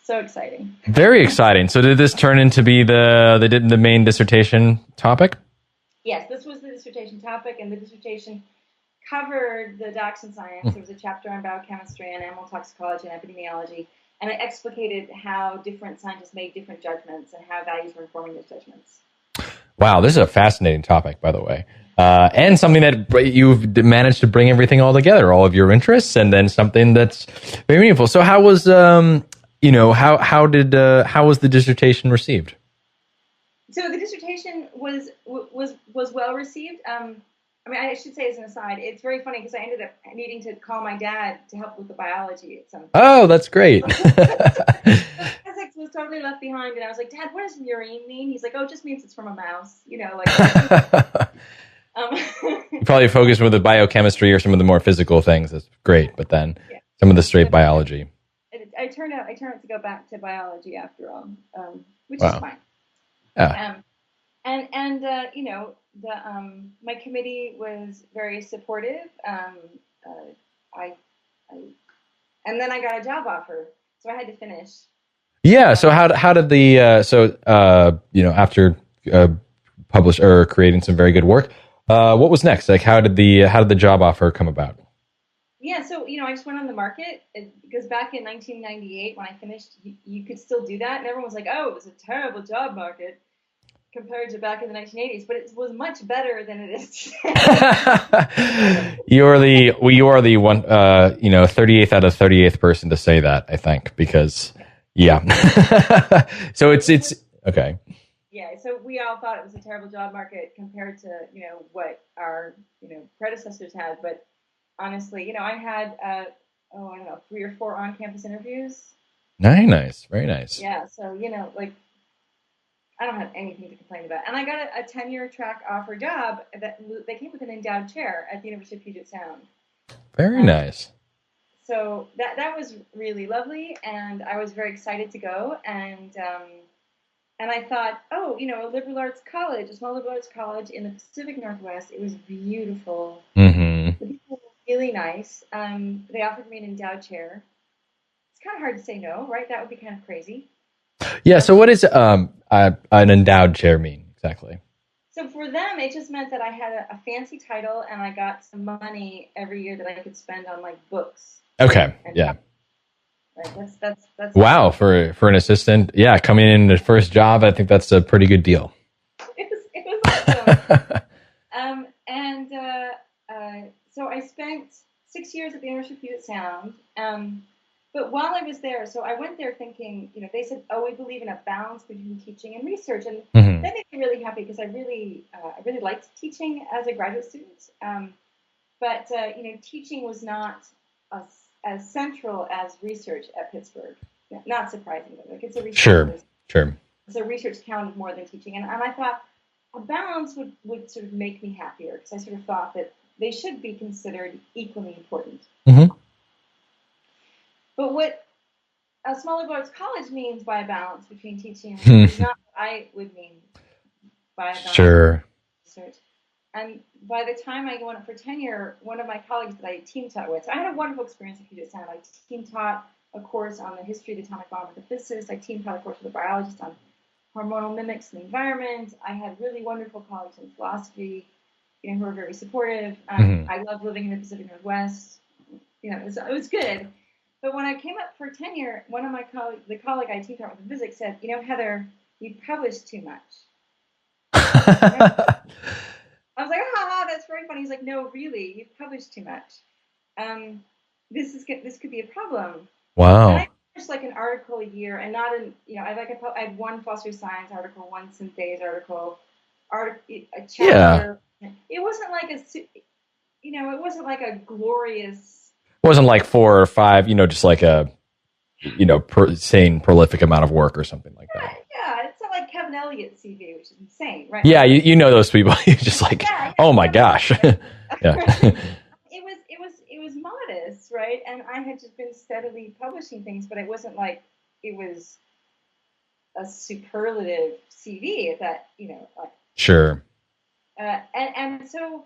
exciting. Very exciting. So did this turn into be the main dissertation topic? Yes, this was the dissertation topic, and the dissertation covered the docs in science. There was a chapter on biochemistry and animal toxicology and epidemiology, and it explicated how different scientists made different judgments and how values were informing those judgments. Wow, this is a fascinating topic, by the way. And something that you've managed to bring everything all together, all of your interests, and then something that's very meaningful. So how was, how was the dissertation received? So the dissertation was well received. I should say as an aside, it's very funny because I ended up needing to call my dad to help with the biology at some point. Oh, that's great. Physics was totally left behind, and I was like, Dad, what does murine mean? He's like, oh, it just means it's from a mouse, Probably focused with the biochemistry or some of the more physical things. That's great, but then some of the straight biology. I turned out to go back to biology after all, which is fine. Yeah. My committee was very supportive. And then I got a job offer, so I had to finish. Yeah. So how did the after publish or creating some very good work, what was next? Like how did the job offer come about? Yeah, so I just went on the market because back in 1998 when I finished, you could still do that, and everyone was like, "Oh, it was a terrible job market." Compared to back in the 1980s, but it was much better than it is today. You are the one, 38th out of 38th person to say that, I think, because, yeah. So it's okay. Yeah, so we all thought it was a terrible job market compared to, what our, predecessors had. But honestly, I had, 3 or 4 on-campus interviews. Very nice. Yeah, so, I don't have anything to complain about. And I got a tenure track offer job that came with an endowed chair at the University of Puget Sound. Very nice. So that was really lovely, and I was very excited to go. And I thought, a liberal arts college, a small liberal arts college in the Pacific Northwest. It was beautiful. Mm-hmm. The people were really nice. They offered me an endowed chair. It's kind of hard to say no, right? That would be kind of crazy. Yeah. So what does an endowed chair mean exactly? So for them, it just meant that I had a fancy title and I got some money every year that I could spend on books. Okay. Yeah. Right. That's wow. For an assistant, coming in the first job, I think that's a pretty good deal. It was awesome. So I spent 6 years at the University of Puget Sound. But while I was there, so I went there thinking, they said, oh, we believe in a balance between teaching and research. And that made me really happy because I really liked teaching as a graduate student. But teaching was not as central as research at Pittsburgh. Not surprisingly. It's a research. Sure. So research counted more than teaching. And I thought a balance would sort of make me happier because I sort of thought that they should be considered equally important. Mm-hmm. But what a small liberal arts college means by a balance between teaching and research is not what I would mean by a balance between research. And by the time I went up for tenure, one of my colleagues that I team taught with, so I had a wonderful experience at Puget Sound. I team taught a course on the history of the atomic bomb with a physicist. I team taught a course with a biologist on hormonal mimics in the environment. I had really wonderful colleagues in philosophy, who were very supportive. I loved living in the Pacific Northwest. It was good. But when I came up for tenure, one of my the colleague I teamed with in physics said, Heather, you published too much. I was like, that's very funny. He's like, no, really, you've published too much. This could be a problem. Wow. And I published an article a year, and not in, I had one philosophy of science article, one synthase article, a chapter. Yeah. It wasn't it wasn't like a glorious. It wasn't like 4 or 5, just like a, insane prolific amount of work or something like that. Yeah, it's not like Kevin Elliott's CV, which is insane, right? Yeah, you know those people. You're just like, oh my gosh. Yeah. It was modest, right? And I had just been steadily publishing things, but it wasn't like it was a superlative CV at that, Sure. And so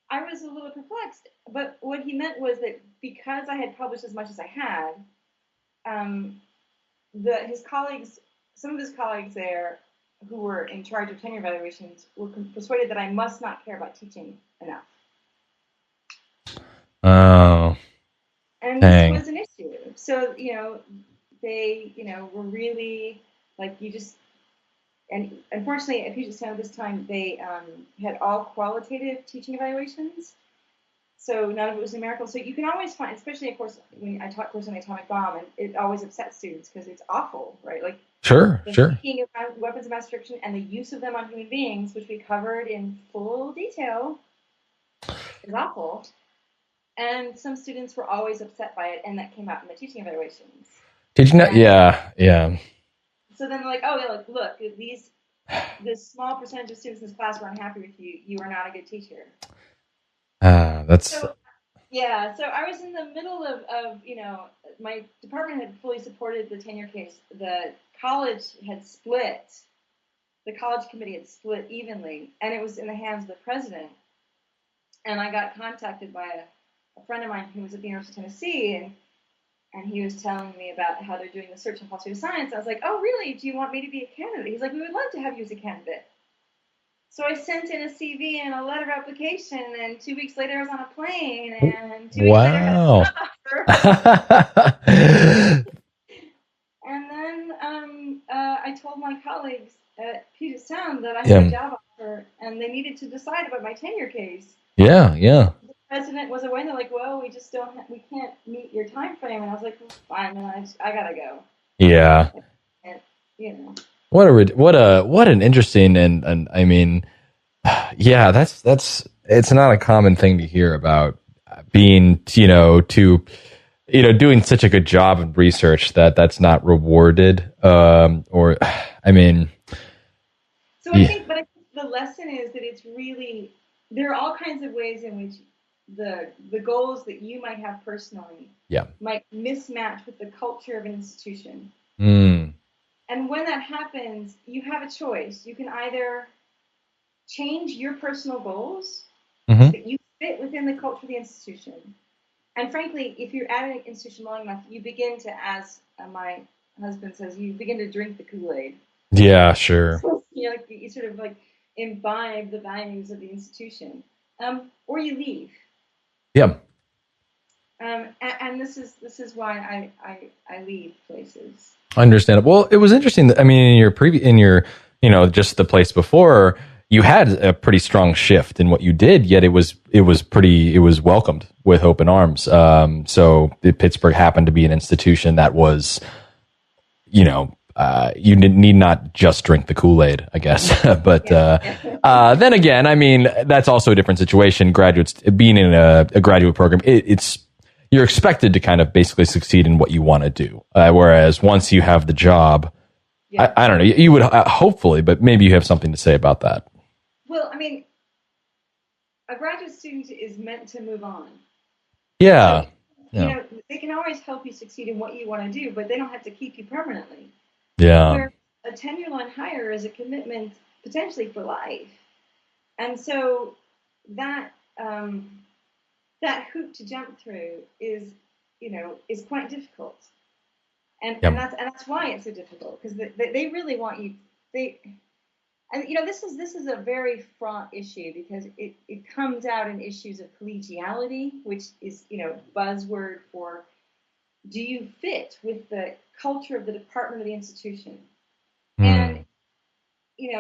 I was a little perplexed, but what he meant was that because I had published as much as I had, some of his colleagues there who were in charge of tenure evaluations were persuaded that I must not care about teaching enough. Oh, and dang. This was an issue. So, they, were really like, you just, and unfortunately, at Puget Sound this time, they had all qualitative teaching evaluations. So none of it was numerical. So you can always find, especially, of course, when I taught course on the atomic bomb, and it always upsets students because it's awful, right? Like, Sure. thinking about weapons of mass destruction and the use of them on human beings, which we covered in full detail, is awful. And some students were always upset by it, and that came out in the teaching evaluations. Did you know? Yeah. So then they're like, oh, yeah, look, this small percentage of students in this class were unhappy with you. You are not a good teacher. So I was in the middle of my department had fully supported the tenure case. The college had split. The college committee had split evenly, and it was in the hands of the president. And I got contacted by a friend of mine who was at the University of Tennessee, and he was telling me about how they're doing the search on philosophy of science. I was like, oh, really? Do you want me to be a candidate? He's like, we would love to have you as a candidate. So I sent in a CV and a letter of application, and 2 weeks later I was on a plane, and 2 weeks later I had a job offer. And then I told my colleagues at Puget Sound that I had a job offer, and they needed to decide about my tenure case. Yeah. The president was away, and they're like, well, we can't meet your time frame. And I was like, well, fine, man, I gotta go. Yeah. And, What an interesting and I mean, yeah, that's it's not a common thing to hear about being doing such a good job of research that's not rewarded. Or I mean, so I think the lesson is that it's really, there are all kinds of ways in which the goals that you might have personally might mismatch with the culture of an institution. And when that happens, you have a choice. You can either change your personal goals so that you fit within the culture of the institution. And frankly, if you're at an institution long enough, you begin to, as my husband says, you begin to drink the Kool-Aid. Yeah, sure. You sort of like imbibe the values of the institution, or you leave. Yeah. And this is why I leave places. Understandable. Well, it was interesting that, I mean, in your just the place before, you had a pretty strong shift in what you did, yet it was welcomed with open arms. So Pittsburgh happened to be an institution that was, you need not just drink the Kool-Aid, I guess. But then again, I mean, that's also a different situation. Graduates being in a graduate program, you're expected to kind of basically succeed in what you want to do. Whereas once you have the job, I don't know, you would hopefully, but maybe you have something to say about that. Well, I mean, a graduate student is meant to move on. Yeah. So, they can always help you succeed in what you want to do, but they don't have to keep you permanently. Yeah. Where a tenure line hire is a commitment potentially for life. And so that hoop to jump through is quite difficult. And that's why it's so difficult, because they really want you. This is a very fraught issue, because it comes out in issues of collegiality, which is buzzword for, do you fit with the culture of the department or the institution? And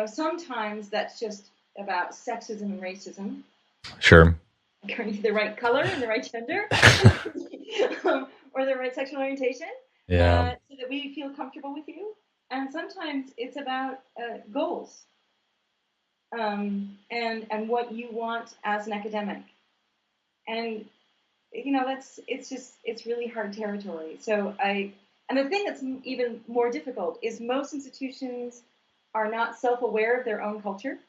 sometimes that's just about sexism and racism. Sure. The right color and the right gender, or the right sexual orientation, so that we feel comfortable with you. And sometimes it's about goals, and what you want as an academic. And it's really hard territory. And the thing that's even more difficult is most institutions are not self-aware of their own culture.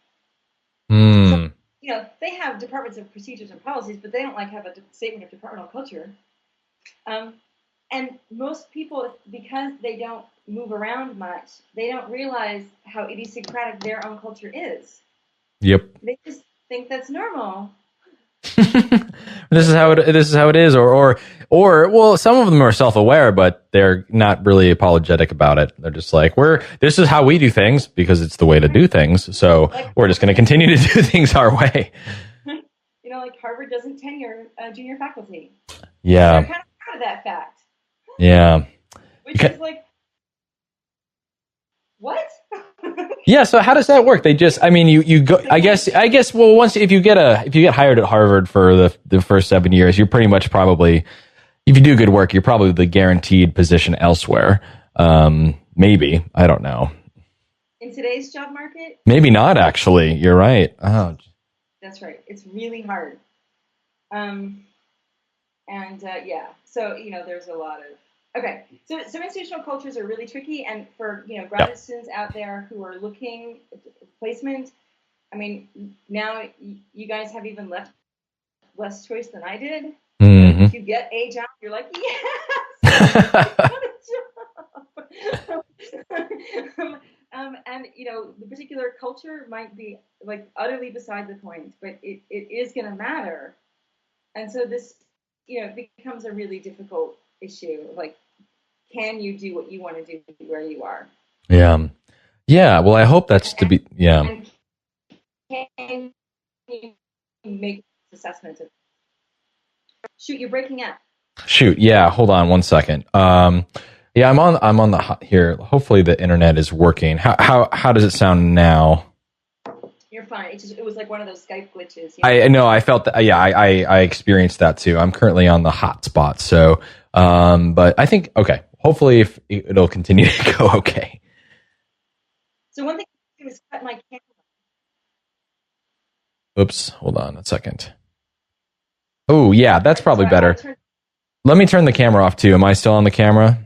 So, they have departments of procedures and policies, but they don't have a statement of departmental culture. And most people, because they don't move around much, they don't realize how idiosyncratic their own culture is. Yep. They just think that's normal. This is how it is, or well, some of them are self-aware, but they're not really apologetic about it. They're just like, this is how we do things because it's the way to do things. So we're just going to continue to do things our way. Like Harvard doesn't tenure junior faculty. Yeah. They're kind of proud of that fact. Yeah. Which is like, what? Yeah, so how does that work? They just, I mean, you go, I guess, well, once, if you get hired at Harvard for the first 7 years, you're pretty much probably, if you do good work, you're probably the guaranteed position elsewhere. Maybe, I don't know. In today's job market? Maybe not, actually. You're right. Oh. That's right. It's really hard. Yeah, so, there's a lot of, okay, so institutional cultures are really tricky, and for graduate students out there who are looking at placement, I mean, now you guys have even less choice than I did. Mm-hmm. If you get a job, you're like, yes, I got a job. And the particular culture might be like utterly beside the point, but it is going to matter, and so this becomes a really difficult issue. Like, can you do what you want to do where you are? Yeah. Well, I hope that's to be. Yeah. And can you make this assessment of? Shoot, you're breaking up. Shoot. Yeah. Hold on 1 second. Yeah, I'm on the hot here. Hopefully the internet is working. How does it sound now? You're fine. It was like one of those Skype glitches. I know. I felt that. Yeah, I experienced that too. I'm currently on the hotspot. So, but I think okay. Hopefully, if it'll continue to go okay. So one thing I do is cut my camera. Oops. Hold on a second. Oh yeah, that's probably better. Let me turn the camera off too. Am I still on the camera?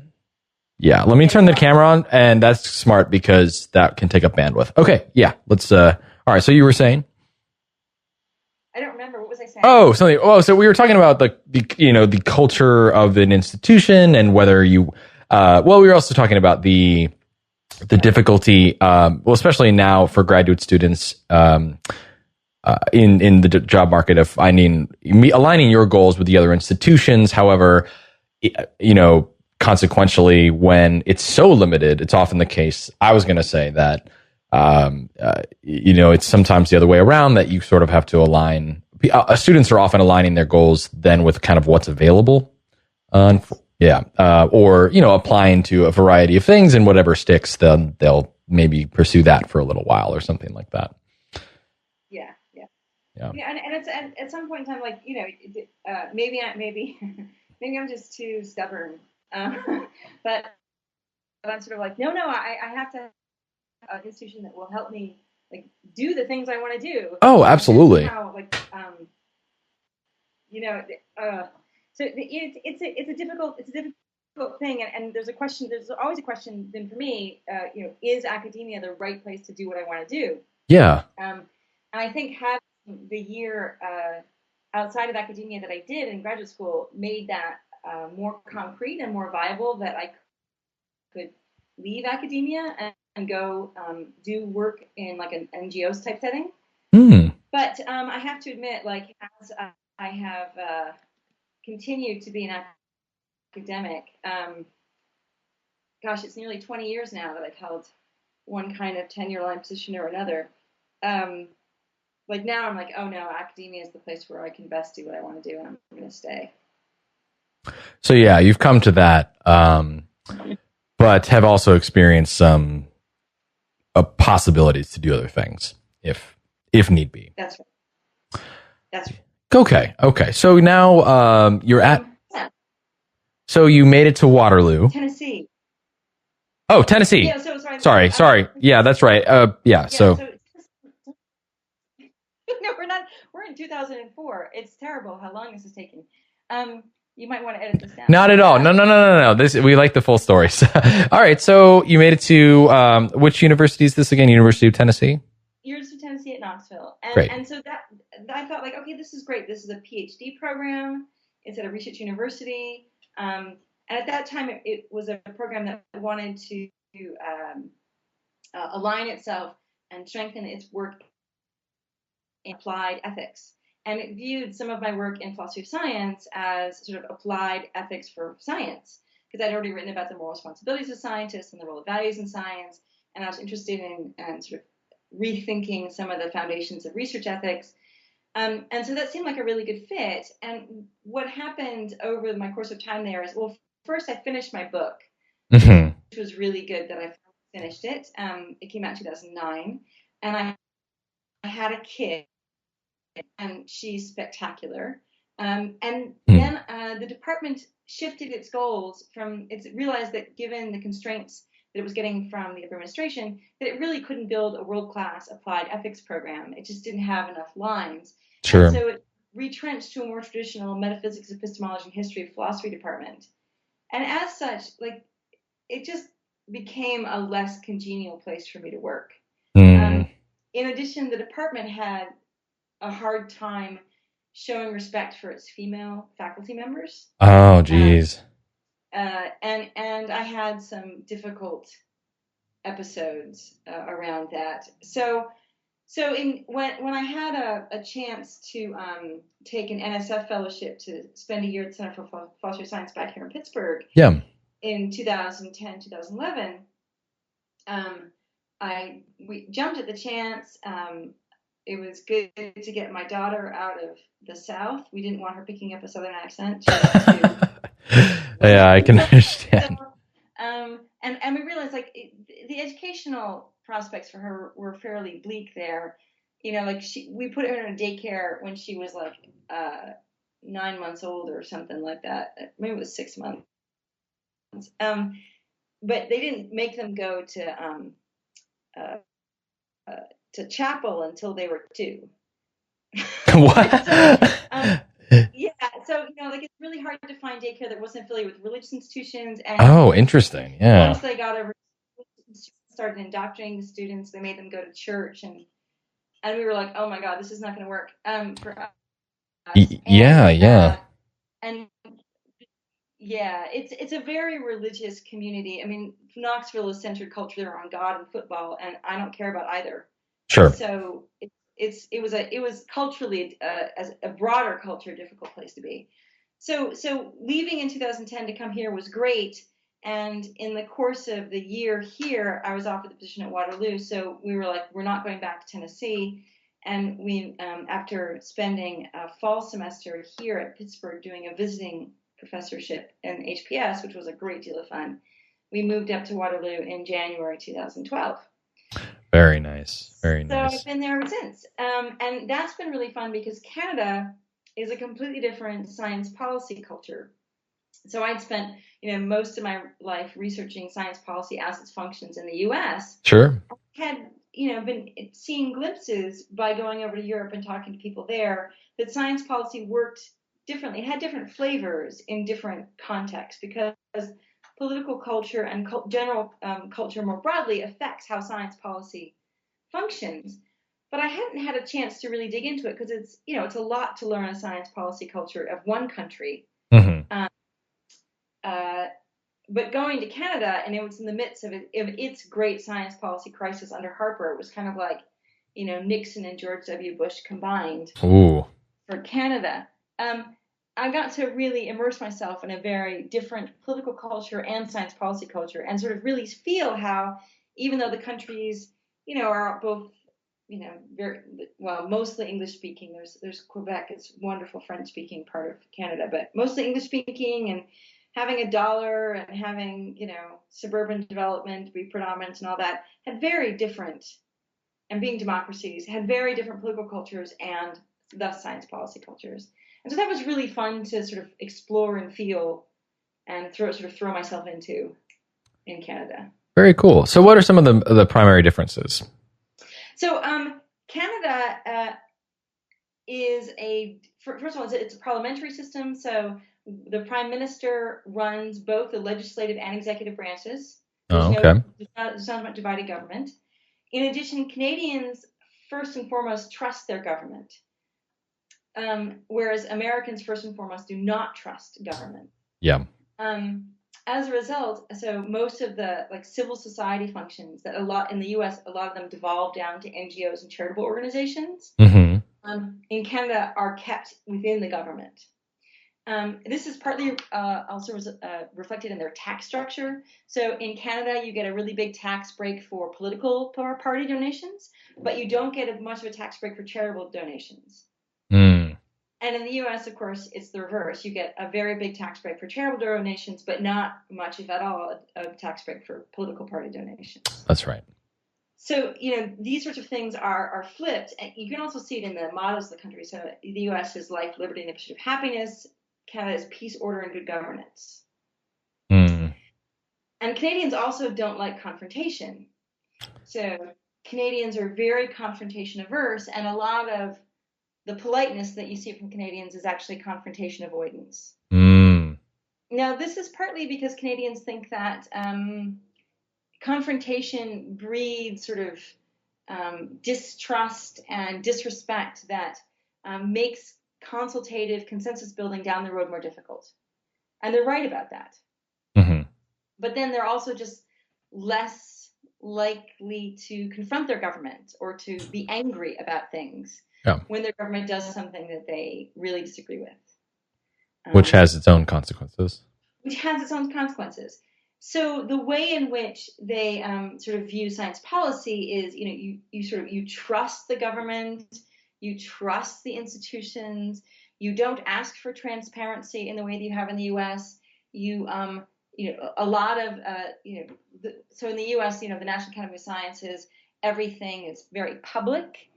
Yeah, let me turn the camera on, and that's smart because that can take up bandwidth. Okay, yeah, let's, all right, so you were saying? I don't remember, what was I saying? Oh, something, so we were talking about the culture of an institution and whether you, well, we were also talking about the difficulty, well, especially now for graduate students, in the job market of aligning your goals with the other institutions. However, consequentially, when it's so limited, it's often the case. I was going to say that, it's sometimes the other way around, that you sort of have to align. Students are often aligning their goals then with kind of what's available. Or, applying to a variety of things, and whatever sticks, then they'll maybe pursue that for a little while or something like that. Yeah, and it's at some point in time, like, maybe I'm just too stubborn. But I'm sort of like, no, I have to have an institution that will help me like do the things I want to do. Oh, absolutely. Somehow, like, so it's a difficult thing, and there's always a question. Then for me, is academia the right place to do what I want to do? Yeah. And I think having the year outside of academia that I did in graduate school made that more concrete and more viable, that I could leave academia and go do work in like an NGOs type setting. But I have to admit, like, as I have continued to be an academic, it's nearly 20 years now that I've held one kind of tenure line position or another. Like now I'm like, oh no, academia is the place where I can best do what I want to do, and I'm going to stay. So yeah, you've come to that, but have also experienced some possibilities to do other things if need be. That's right. That's right. Okay. So now you're at. So you made it to Waterloo, Tennessee. Oh, Tennessee. Yeah. So sorry. Yeah, that's right. Yeah. So no, we're in 2004. It's terrible how long this is taking. You might want to edit this down. Not at all. No. We like the full story. All right. So you made it to which university is this again? University of Tennessee? University of Tennessee at Knoxville. Great. And so that I thought, like, okay, this is great. This is a PhD program. It's at a research university. And at that time, it was a program that wanted to align itself and strengthen its work in applied ethics. and it viewed some of my work in philosophy of science as sort of applied ethics for science, because I'd already written about the moral responsibilities of scientists and the role of values in science, and I was interested in sort of rethinking some of the foundations of research ethics. And so that seemed like a really good fit. And what happened over my course of time there is, well, first I finished my book, Mm-hmm. which was really good that I finished it. It came out in 2009, and I had a kid, and she's spectacular. And then the department shifted its goals from, it realized that given the constraints that it was getting from the administration, that it really couldn't build a world-class applied ethics program. It just didn't have enough lines. Sure. And so it retrenched to a more traditional metaphysics, epistemology, and history of philosophy department. And as such, like, it just became a less congenial place for me to work. In addition, the department had a hard time showing respect for its female faculty members. Oh, geez. And I had some difficult episodes around that. So when I had a chance to take an NSF fellowship to spend a year at the Center for Philosophy of Science back here in Pittsburgh, Yeah. in 2010, 2011, we jumped at the chance. It was good to get my daughter out of the South. We didn't want her picking up a Southern accent. Yeah, I can understand. So, and we realized, like, the educational prospects for her were fairly bleak there. You know, like, we put her in a daycare when she was like 9 months old or something like that. Maybe it was 6 months. But they didn't make them go to chapel until they were 2. What? Yeah, so, you know, like, it's really hard to find daycare that wasn't affiliated with religious institutions. And Oh, interesting. Yeah. once they got over, started indoctrinating the students, they made them go to church, and we were like, oh my God, this is not going to work for us. Yeah. And yeah, it's a very religious community. I mean, Knoxville is centered culture on God and football, and I don't care about either. Sure. So it was culturally, as a broader culture, a difficult place to be. So leaving in 2010 to come here was great. And in the course of the year here, I was offered the position at Waterloo. So we were like, we're not going back to Tennessee. And we, after spending a fall semester here at Pittsburgh doing a visiting professorship in HPS, which was a great deal of fun, we moved up to Waterloo in January 2012. Very nice. Very nice. So I've been there ever since. And that's been really fun because Canada is a completely different science policy culture. So I'd spent, most of my life researching science policy as its functions in the U.S. Sure. I had, been seeing glimpses by going over to Europe and talking to people there that science policy worked differently. It had different flavors in different contexts because political culture and general culture more broadly affects how science policy functions. But I hadn't had a chance to really dig into it because it's a lot to learn a science policy culture of one country. Mm-hmm. But going to Canada, and it was in the midst of its great science policy crisis under Harper, it was kind of like, Nixon and George W. Bush combined. Ooh. For Canada. I got to really immerse myself in a very different political culture and science policy culture, and sort of really feel how, even though the countries, are both, very well, mostly English speaking. There's Quebec, it's a wonderful French speaking part of Canada, but mostly English speaking, and having a dollar and having, suburban development be predominant and all that had very different, and being democracies had very different political cultures and thus science policy cultures. And so that was really fun to sort of explore and feel and throw myself into in Canada. Very cool. So what are some of the primary differences? So Canada is first of all, it's a parliamentary system. So the Prime Minister runs both the legislative and executive branches. There's not divided government. In addition, Canadians first and foremost trust their government. Whereas Americans, first and foremost, do not trust government. Yeah. As a result, so most of the civil society functions that in the U.S., a lot of them devolve down to NGOs and charitable organizations. Mm-hmm. in Canada are kept within the government. This is partly also reflected in their tax structure. So in Canada, you get a really big tax break for political party donations, but you don't get much of a tax break for charitable donations. Mm. And in the US, of course, it's the reverse. You get a very big tax break for charitable donations, but not much, if at all, a tax break for political party donations. That's right. So, these sorts of things are flipped. And you can also see it in the mottos of the country. So the US is life, liberty, and the pursuit of happiness. Canada is peace, order, and good governance. Mm. And Canadians also don't like confrontation. So Canadians are very confrontation averse, and a lot of the politeness that you see from Canadians is actually confrontation avoidance. Mm. Now, this is partly because Canadians think that confrontation breeds sort of distrust and disrespect that makes consultative consensus building down the road more difficult. And they're right about that. Mm-hmm. But then they're also just less likely to confront their government or to be angry about things when their government does something that they really disagree with. Which has its own consequences. So the way in which they sort of view science policy is, you trust the government, you trust the institutions, you don't ask for transparency in the way that you have in the U.S. A lot of so in the U.S., the National Academy of Sciences, everything is very public.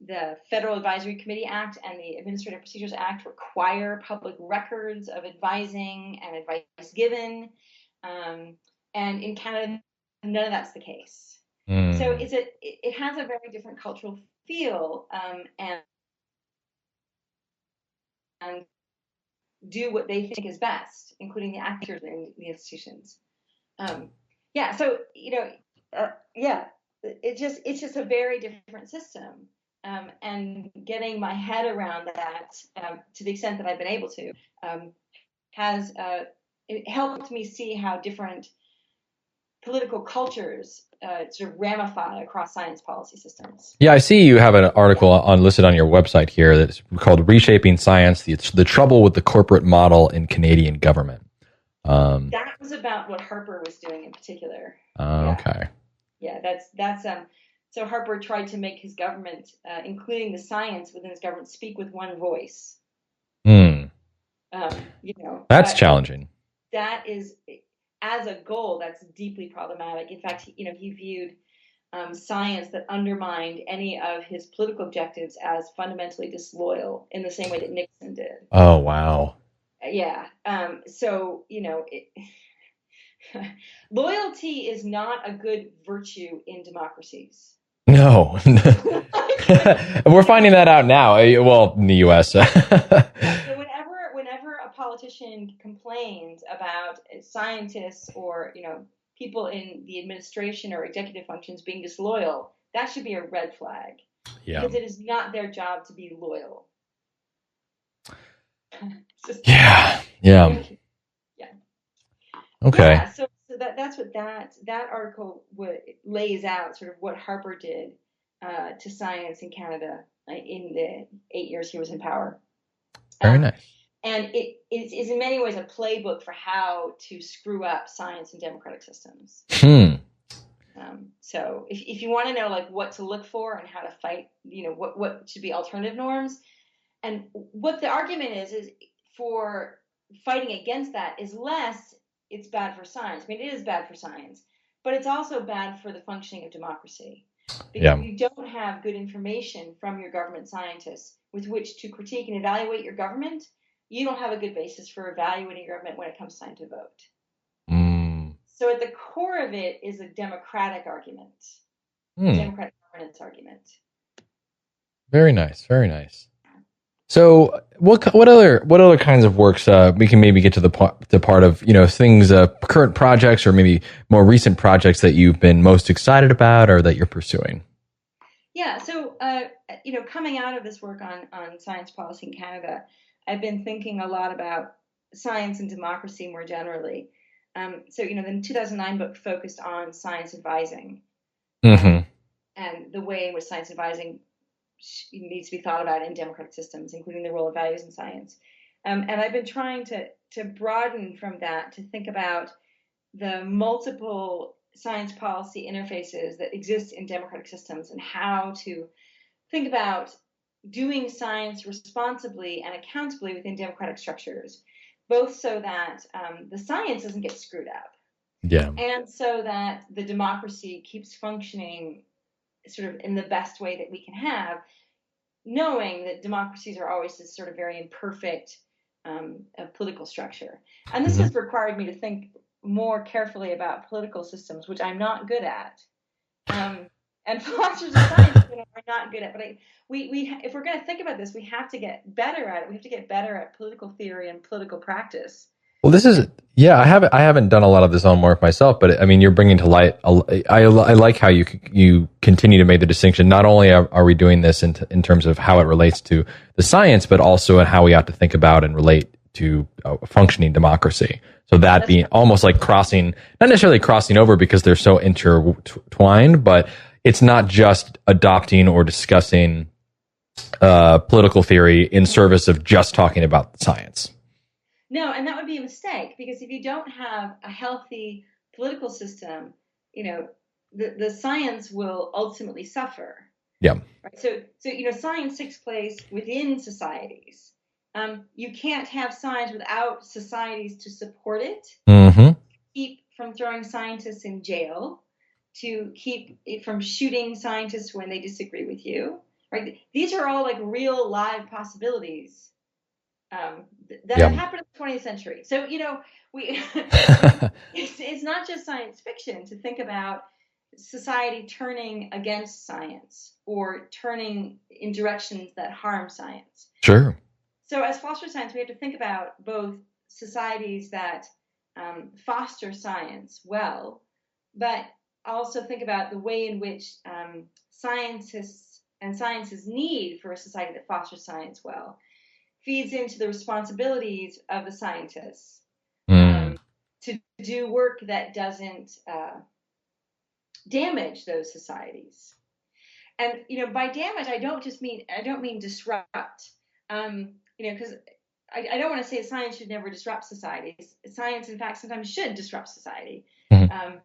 The Federal Advisory Committee Act and the Administrative Procedures Act require public records of advising and advice given. And in Canada, none of that's the case. Mm. So it has a very different cultural feel, and do what they think is best, including the actors in the institutions. It's just a very different system. And getting my head around that, to the extent that I've been able to, has it helped me see how different political cultures sort of ramify across science policy systems. Yeah, I see you have an article listed on your website here that's called "Reshaping Science: The Trouble with the Corporate Model in Canadian Government." That was about what Harper was doing in particular. Okay. Yeah, that's so Harper tried to make his government, including the science within his government, speak with one voice. That's challenging. That is, as a goal, that's deeply problematic. In fact, he viewed science that undermined any of his political objectives as fundamentally disloyal, in the same way that Nixon did. Oh, wow. Yeah. Loyalty is not a good virtue in democracies. No. We're finding that out now. Well, in the U.S. So whenever a politician complains about scientists or people in the administration or executive functions being disloyal, that should be a red flag. Yeah. Because it is not their job to be loyal. Yeah. Okay. Yeah, so that's what that article lays out, sort of what Harper did to science in Canada in the 8 years he was in power. Very nice. And it is in many ways a playbook for how to screw up science and democratic systems. So if you want to know what to look for and how to fight, what should be alternative norms, and what the argument is for fighting against that is less it's bad for science. I mean, it is bad for science, but it's also bad for the functioning of democracy. Because if you don't have good information from your government scientists with which to critique and evaluate your government, you don't have a good basis for evaluating your government when it comes time to vote. So at the core of it is a democratic argument, democratic governance argument. Very nice. Very nice. So what other kinds of works we can maybe get to the part of things, current projects or maybe more recent projects that you've been most excited about or that you're pursuing? Yeah, so coming out of this work on science policy in Canada, I've been thinking a lot about science and democracy more generally. So the 2009 book focused on science advising, and the way in which science advising needs to be thought about in democratic systems, including the role of values in science. And I've been trying to broaden from that to think about the multiple science policy interfaces that exist in democratic systems and how to think about doing science responsibly and accountably within democratic structures, both so that the science doesn't get screwed up, and so that the democracy keeps functioning sort of in the best way that we can have, knowing that democracies are always this sort of very imperfect political structure. And this has required me to think more carefully about political systems, which I'm not good at. And philosophers of science are not good at. But we if we're going to think about this, we have to get better at it. We have to get better at political theory and political practice. Well, this is, I haven't done a lot of this homework myself, but I mean, you're bringing to light. I like how you continue to make the distinction. Not only are we doing this in terms of how it relates to the science, but also in how we ought to think about and relate to a functioning democracy. So that being almost like crossing, not necessarily crossing over because they're so intertwined, but it's not just adopting or discussing political theory in service of just talking about science. No, and that would be a mistake, because if you don't have a healthy political system, the science will ultimately suffer. Yeah. Right? So science takes place within societies. You can't have science without societies to support it. Mm-hmm. Keep from throwing scientists in jail, to keep it from shooting scientists when they disagree with you. Right? These are all like real live possibilities that have happened in the 20th century. So, we it's not just science fiction to think about society turning against science or turning in directions that harm science. Sure. So as philosophers of science, we have to think about both societies that foster science well, but also think about the way in which scientists and science's need for a society that fosters science well feeds into the responsibilities of the scientists to do work that doesn't damage those societies. And by damage, I don't mean disrupt. Because I don't want to say science should never disrupt societies. Science, in fact, sometimes should disrupt society. Mm-hmm.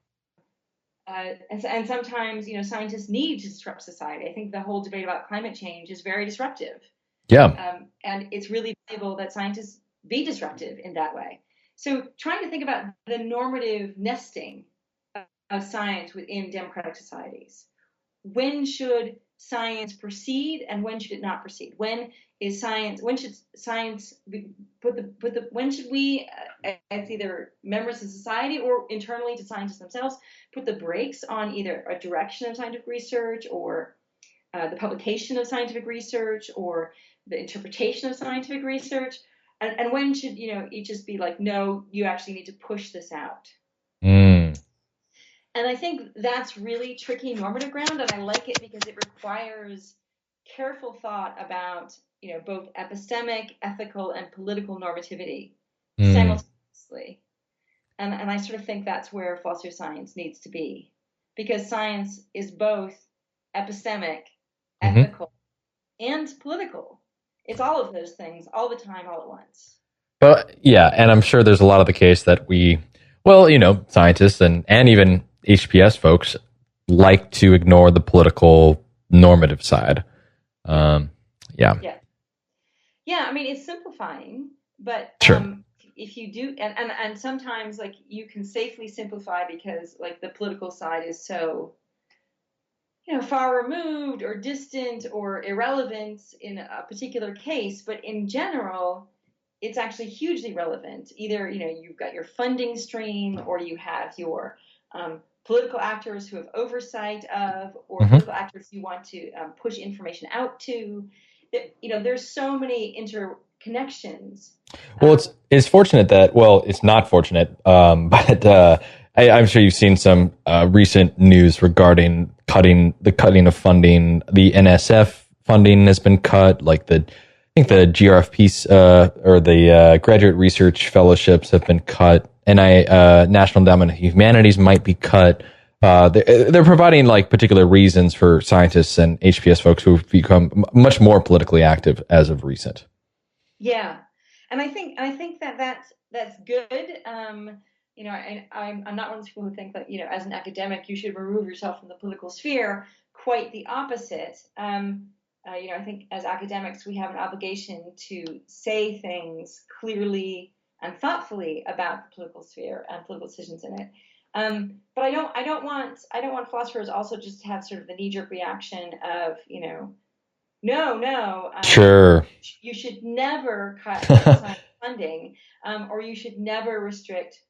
And sometimes, scientists need to disrupt society. I think the whole debate about climate change is very disruptive. Yeah. And it's really valuable that scientists be disruptive in that way. So trying to think about the normative nesting of science within democratic societies. When should science proceed and when should it not proceed? When should science when should we, as either members of society or internally to scientists themselves, put the brakes on either a direction of scientific research or the publication of scientific research or the interpretation of scientific research? And when should, it just be like, no, you actually need to push this out? And I think that's really tricky normative ground, and I like it because it requires careful thought about, both epistemic, ethical, and political normativity simultaneously. And I sort of think that's where philosophy of science needs to be, because science is both epistemic, ethical, and political. It's all of those things all the time, all at once. But yeah, and I'm sure there's a lot of the case that scientists and even HPS folks like to ignore the political normative side. Yeah. I mean, it's simplifying, but sure. If you do, and sometimes like you can safely simplify because like the political side is so, far removed or distant or irrelevant in a particular case, but in general, it's actually hugely relevant. Either, you've got your funding stream or you have your political actors who have oversight of, or political actors you want to push information out to. There's so many interconnections. Well, it's fortunate that, it's not fortunate, but I'm sure you've seen some recent news regarding cutting of funding. The NSF funding has been cut. Like I think the GRFP or the graduate research fellowships have been cut. National Endowment of Humanities might be cut. they're providing like particular reasons for scientists and HPS folks who've become much more politically active as of recent. Yeah, and I think that's good. I'm not one of those people who think that as an academic you should remove yourself from the political sphere. Quite the opposite. I think as academics we have an obligation to say things clearly and thoughtfully about the political sphere and political decisions in it. But I don't want philosophers also just to have sort of the knee-jerk reaction of no, Sure. you should never cut science funding, or you should never restrict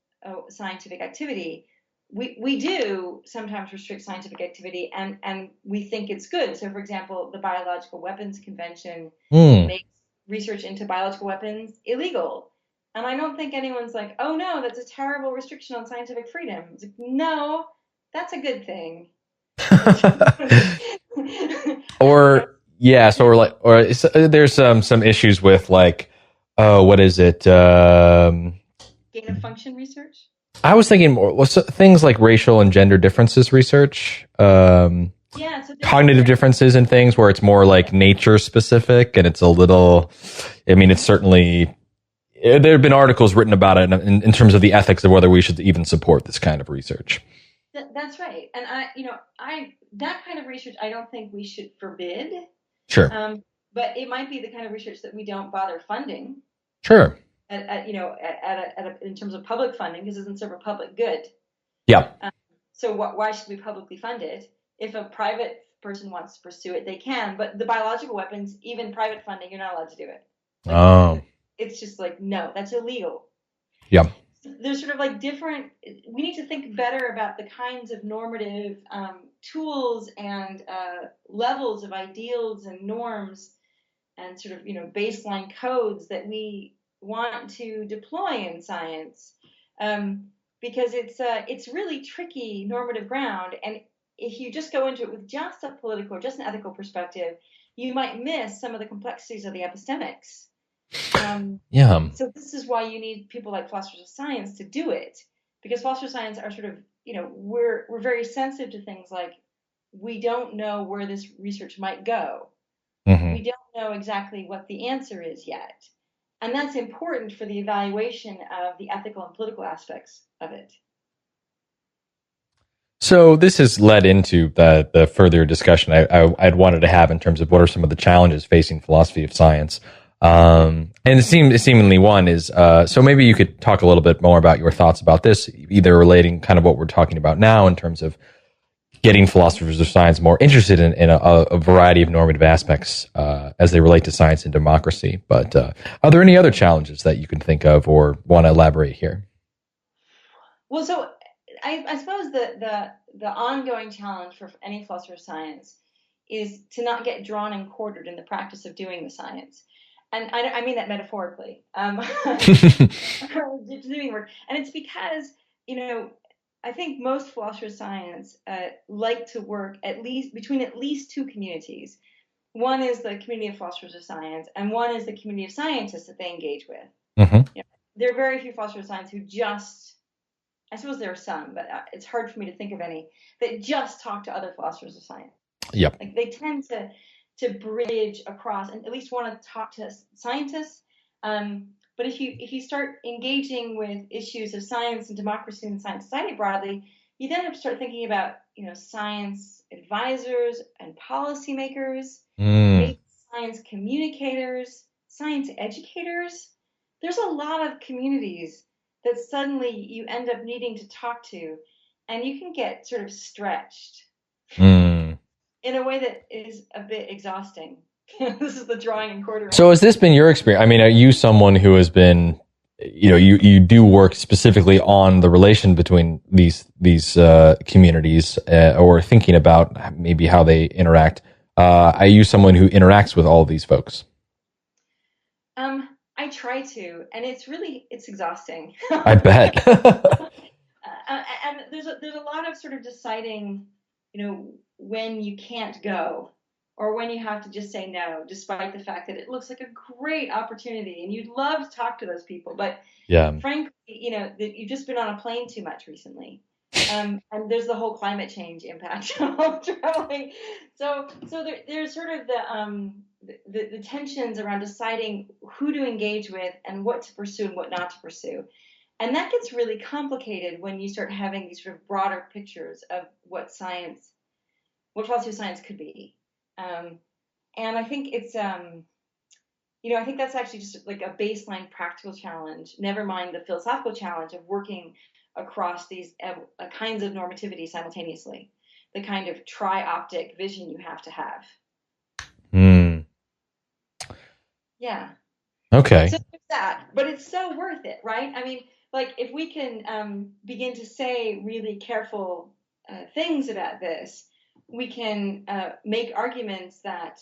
scientific activity. We do sometimes restrict scientific activity, and we think it's good. So, for example, the Biological Weapons Convention makes research into biological weapons illegal. And I don't think anyone's like, oh no, that's a terrible restriction on scientific freedom. It's like, no, that's a good thing. Or yeah, so there's some issues with like, what is it? Gain of function research. I was thinking more things like racial and gender differences research. Cognitive differences in things where it's more like nature specific, and it's a little. I mean, it's certainly. There have been articles written about it in terms of the ethics of whether we should even support this kind of research. That's right, and that kind of research I don't think we should forbid. Sure. But it might be the kind of research that we don't bother funding. Sure. In terms of public funding, because it doesn't serve a public good. Yeah. So why should we publicly fund it? If a private person wants to pursue it, they can. But the biological weapons, even private funding, you're not allowed to do it. It's just like, no, that's illegal. Yeah. There's sort of like different. We need to think better about the kinds of normative tools and levels of ideals and norms and sort of baseline codes that we want to deploy in science, because it's really tricky normative ground, and if you just go into it with just a political or just an ethical perspective, you might miss some of the complexities of the epistemics. So this is why you need people like philosophers of science to do it, because philosophers of science are sort of we're very sensitive to things like we don't know where this research might go. Mm-hmm. We don't know exactly what the answer is yet. And that's important for the evaluation of the ethical and political aspects of it. So this has led into the further discussion I'd wanted to have in terms of what are some of the challenges facing philosophy of science. And seemingly one is, so maybe you could talk a little bit more about your thoughts about this, either relating kind of what we're talking about now in terms of getting philosophers of science more interested in a variety of normative aspects as they relate to science and democracy. But are there any other challenges that you can think of or want to elaborate here? Well, so I suppose the ongoing challenge for any philosopher of science is to not get drawn and quartered in the practice of doing the science. And I mean that metaphorically. Doing work. And it's because, I think most philosophers of science like to work between at least two communities. One is the community of philosophers of science, and one is the community of scientists that they engage with. Mm-hmm. There are very few philosophers of science who I suppose there are some, but it's hard for me to think of any, that just talk to other philosophers of science. Yep. Like they tend to bridge across and at least want to talk to scientists. But if you start engaging with issues of science and democracy and science society broadly, you then have to start thinking about, science advisors and policymakers, science communicators, science educators. There's a lot of communities that suddenly you end up needing to talk to, and you can get sort of stretched in a way that is a bit exhausting. This is the drawing and quartering. So has this been your experience? I mean, are you someone who has been, you do work specifically on the relation between these communities or thinking about maybe how they interact? Are you someone who interacts with all of these folks? I try to, and it's exhausting. I bet. And there's a lot of sort of deciding, when you can't go, or when you have to just say no, despite the fact that it looks like a great opportunity and you'd love to talk to those people. But frankly, you've just been on a plane too much recently. And there's the whole climate change impact of traveling. So there's sort of the tensions around deciding who to engage with and what to pursue and what not to pursue. And that gets really complicated when you start having these sort of broader pictures of what philosophy of science could be. And I think it's, I think that's actually just like a baseline practical challenge, never mind the philosophical challenge of working across these kinds of normativity simultaneously, the kind of trioptic vision you have to have. Yeah. Okay. So there's that, but it's so worth it, right? I mean, like if we can begin to say really careful things about this, we can make arguments that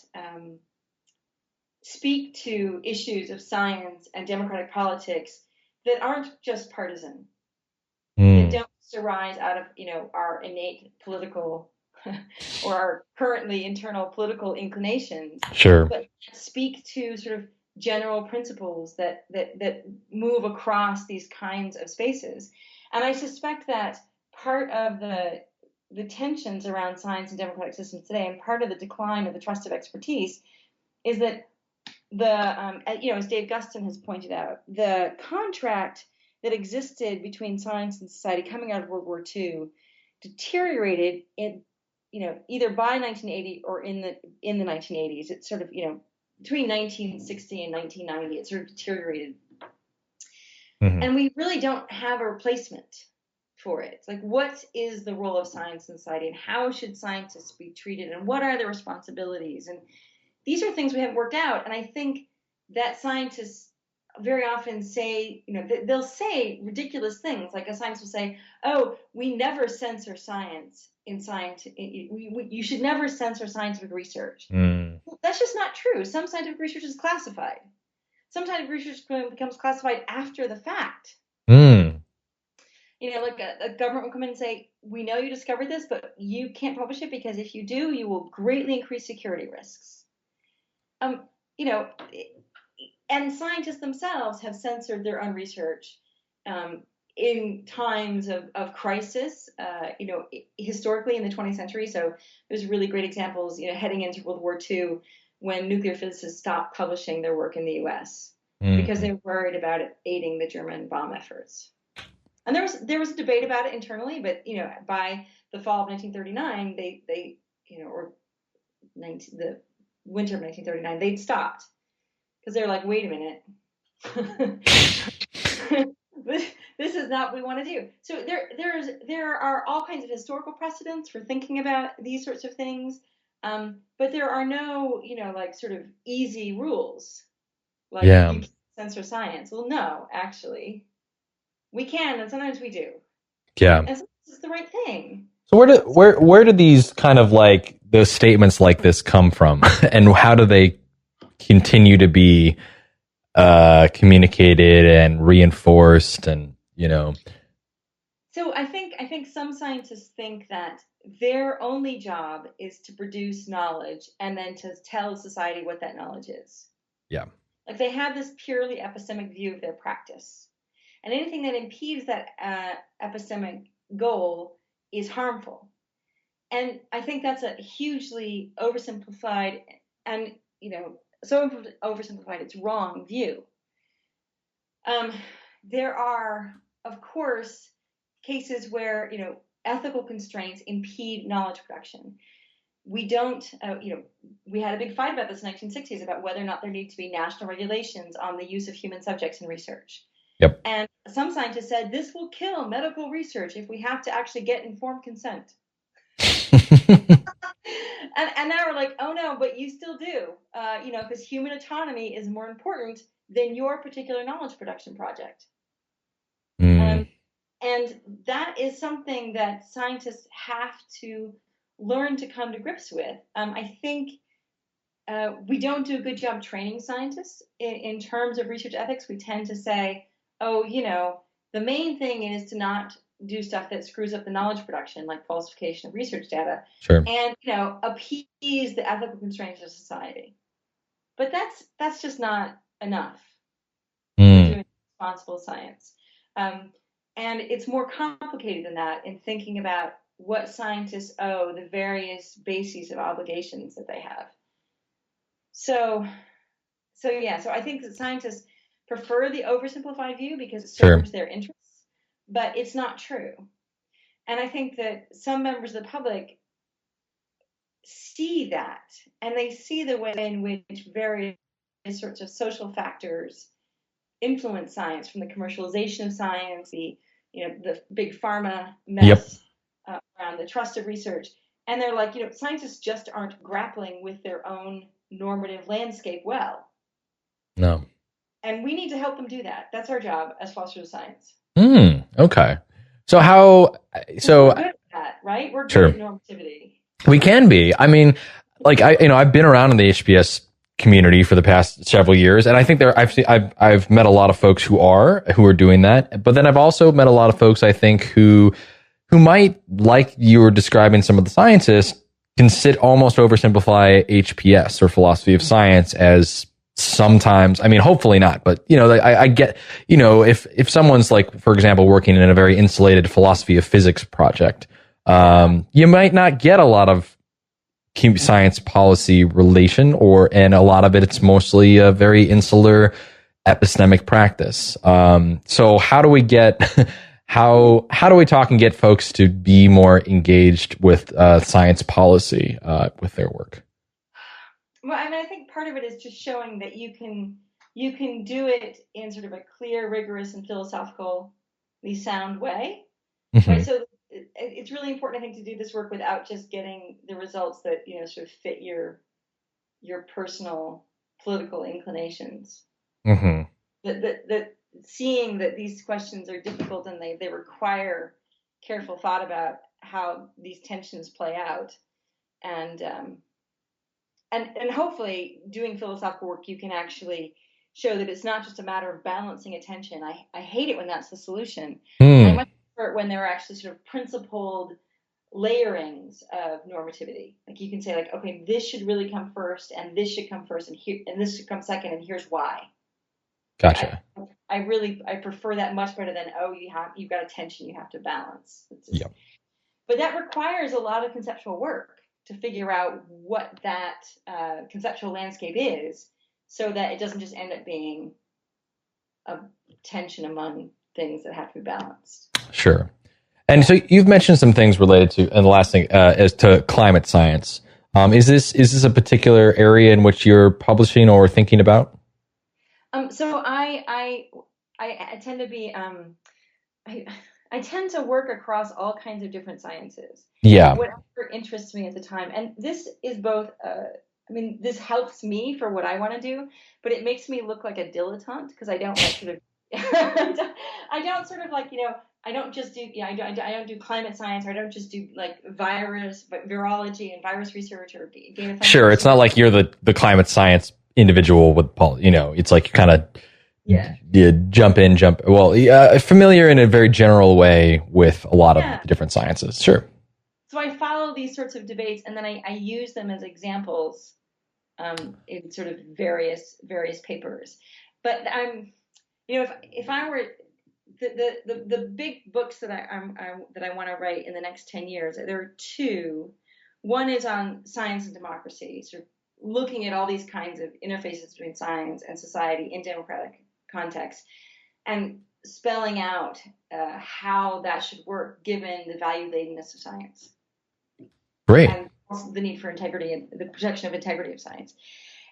speak to issues of science and democratic politics that aren't just partisan, that don't arise out of our innate political or our currently internal political inclinations, Sure. but speak to sort of general principles that move across these kinds of spaces. And I suspect that part of the tensions around science and democratic systems today, and part of the decline of the trust of expertise, is that as Dave Guston has pointed out, the contract that existed between science and society coming out of World War II deteriorated in, either by 1980 or in the 1980s. It's sort of, between 1960 and 1990, it sort of deteriorated. Mm-hmm. And we really don't have a replacement for it. It's like, what is the role of science in society, and how should scientists be treated, and what are their responsibilities? And these are things we haven't worked out. And I think that scientists very often say, they'll say ridiculous things. Like a scientist will say, oh, we never censor science in science. You should never censor scientific research. Well, that's just not true. Some scientific research is classified. Some scientific research becomes classified after the fact. Like a government will come in and say, we know you discovered this, but you can't publish it because if you do, you will greatly increase security risks. And scientists themselves have censored their own research in times of crisis, historically in the 20th century. So there's really great examples, heading into World War II, when nuclear physicists stopped publishing their work in the U.S. because they were worried about it aiding the German bomb efforts. And there was a debate about it internally, but by the fall of 1939, the winter of 1939, they'd stopped because they're like, wait a minute, this is not what we want to do. So there are all kinds of historical precedents for thinking about these sorts of things, but there are no sort of easy rules. Like you can't censor science. Well, no, actually, we can, and sometimes we do. Yeah, and sometimes it's the right thing. So where do these kind of like those statements like this come from, and how do they continue to be communicated and reinforced, and So I think some scientists think that their only job is to produce knowledge and then to tell society what that knowledge is. Yeah. Like they have this purely epistemic view of their practice, and anything that impedes that epistemic goal is harmful. And I think that's a hugely oversimplified and, so oversimplified it's wrong view. There are, of course, cases where, ethical constraints impede knowledge production. We don't, we had a big fight about this in the 1960s about whether or not there need to be national regulations on the use of human subjects in research. Yep. And some scientists said this will kill medical research if we have to actually get informed consent. and now we're like, oh no, but you still do, because human autonomy is more important than your particular knowledge production project. And that is something that scientists have to learn to come to grips with. I think we don't do a good job training scientists in terms of research ethics. We tend to say, oh, the main thing is to not do stuff that screws up the knowledge production, like falsification of research data, sure, and appease the ethical constraints of society. But that's just not enough for doing responsible science. And it's more complicated than that in thinking about what scientists owe the various bases of obligations that they have. So I think that scientists prefer the oversimplified view because it serves their interests, but it's not true. And I think that some members of the public see that, and they see the way in which various sorts of social factors influence science, from the commercialization of science, the big pharma mess around the trust of research, and they're like, scientists just aren't grappling with their own normative landscape well. No. And we need to help them do that. That's our job as fosters of science. Okay. So we're good at that, right? We're good at normativity. We can be. I mean, like I've been around in the HBS community for the past several years, and I think I've met a lot of folks who are doing that. But then I've also met a lot of folks, I think, who might, like you were describing, some of the scientists can almost oversimplify HPS, or philosophy of science, as sometimes, I mean, hopefully not, but I get, if someone's, like, for example, working in a very insulated philosophy of physics project, you might not get a lot of science policy relation, and a lot of it's mostly a very insular epistemic practice. So how do we get how do we talk and get folks to be more engaged with science policy with their work? Well, I mean, I think part of it is just showing that you can do it in sort of a clear, rigorous, and philosophically sound way. Mm-hmm. Right? So it's really important, I think, to do this work without just getting the results that sort of fit your personal political inclinations. Mm-hmm. That seeing that these questions are difficult and they require careful thought about how these tensions play out, and hopefully doing philosophical work, you can actually show that it's not just a matter of balancing attention. I hate it when that's the solution. I much prefer it when there are actually sort of principled layerings of normativity. Like, you can say, like, okay, this should really come first, and this should come first, and this should come second, and here's why. Gotcha. I prefer that much better than, you've got a tension you have to balance. Yep. But that requires a lot of conceptual work to figure out what that conceptual landscape is, so that it doesn't just end up being a tension among things that have to be balanced. Sure. And so you've mentioned some things related to, and the last thing, as to climate science. Is this a particular area in which you're publishing or thinking about? So I tend to be I tend to work across all kinds of different sciences. Yeah. Whatever interests me at the time. And this is both, this helps me for what I want to do, but it makes me look like a dilettante, because I don't like sort of, I don't sort of like, I don't just do, I don't do climate science, or I don't just do like virology and virus research or data. Sure. It's not like you're the climate science individual with Paul, it's like you kind of, familiar in a very general way with a lot of different sciences. Sure. So I follow these sorts of debates, and then I use them as examples in sort of various papers. But if I were the big books that I want to write in the next 10 years, there are two. One is on science and democracy, sort of looking at all these kinds of interfaces between science and society in democratic context, and spelling out how that should work given the value ladenness of science. Great. And also the need for integrity and the protection of integrity of science.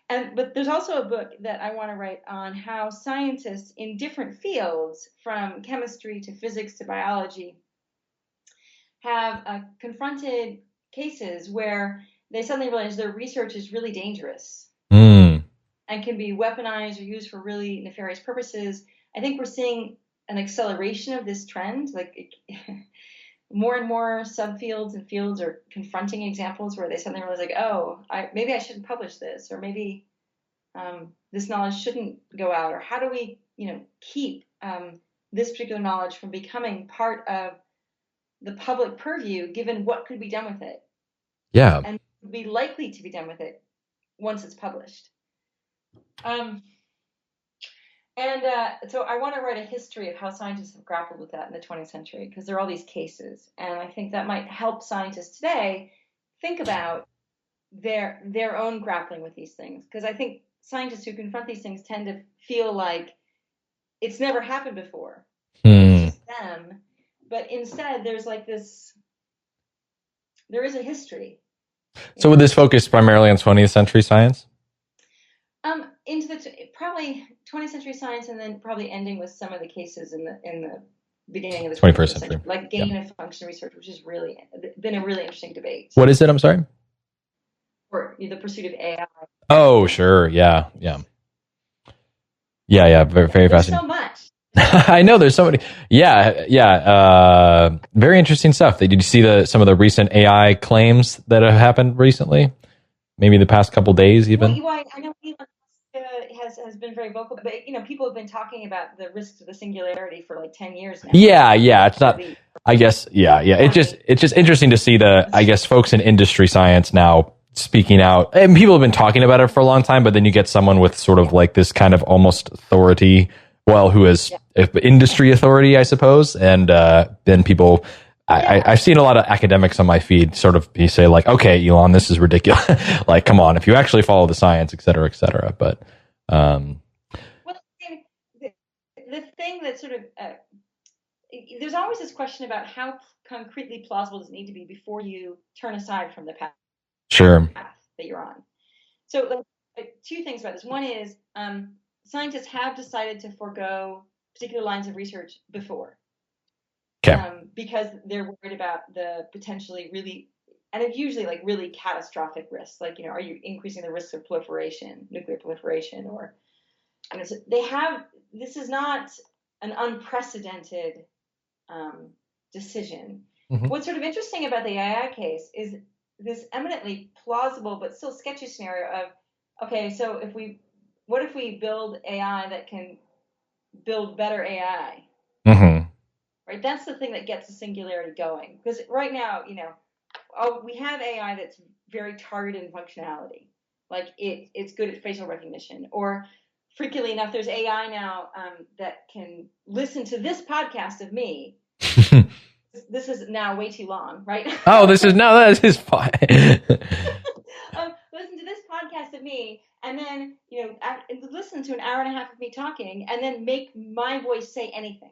But there's also a book that I want to write on how scientists in different fields, from chemistry to physics to biology, have confronted cases where they suddenly realize their research is really dangerous and can be weaponized or used for really nefarious purposes. I think we're seeing an acceleration of this trend. Like, more and more subfields and fields are confronting examples where they suddenly realize, like, maybe I shouldn't publish this, or maybe this knowledge shouldn't go out, or how do we, keep this particular knowledge from becoming part of the public purview, given what could be done with it. Yeah. And be likely to be done with it once it's published. And so I want to write a history of how scientists have grappled with that in the 20th century, because there are all these cases. And I think that might help scientists today think about their own grappling with these things. Because I think scientists who confront these things tend to feel like it's never happened before. It's Hmm. just them. But instead, there's like there is a history. So would this focus primarily on 20th century science? Into the probably 20th century science, and then probably ending with some of the cases in the beginning of the 21st 21st century. century, like Yeah. gain of function research, which has really been a really interesting debate. What is it? I'm sorry. Or the pursuit of AI. Oh, sure. Yeah. Yeah. Yeah. Yeah. Very, very There's fascinating. so much. I know there's so many. Yeah. Yeah. Very interesting stuff. Did you see some of the recent AI claims that have happened recently? Maybe the past couple days, even. Well, I know Elon Musk has been very vocal, but people have been talking about the risks of the singularity for like 10 years now. Yeah. Yeah. It's not. I guess. Yeah. Yeah. It's just interesting to see I guess folks in industry science now speaking out, and people have been talking about it for a long time, but then you get someone with sort of like this kind of almost authority, who is industry authority, I suppose. And then people, I've seen a lot of academics on my feed sort of say like, okay, Elon, this is ridiculous. Like, come on, if you actually follow the science, et cetera, et cetera. But, well, the thing that sort of, there's always this question about how concretely plausible does it need to be before you turn aside from the path sure. that you're on. So two things about this. One is scientists have decided to forego particular lines of research before. Because they're worried about the potentially really, and it's usually like really catastrophic risks, like, are you increasing the risk of proliferation, nuclear proliferation, or, so this is not an unprecedented decision. Mm-hmm. What's sort of interesting about the AI case is this eminently plausible but still sketchy scenario of, okay, so what if we build AI that can build better AI? Mm-hmm. Right, that's the thing that gets the singularity going. Because right now, we have AI that's very targeted in functionality. Like it's good at facial recognition. Or freakily enough, there's AI now that can listen to this podcast of me. This is now way too long, right? This is fine. Listen to this podcast of me, and then listen to an hour and a half of me talking, and then make my voice say anything.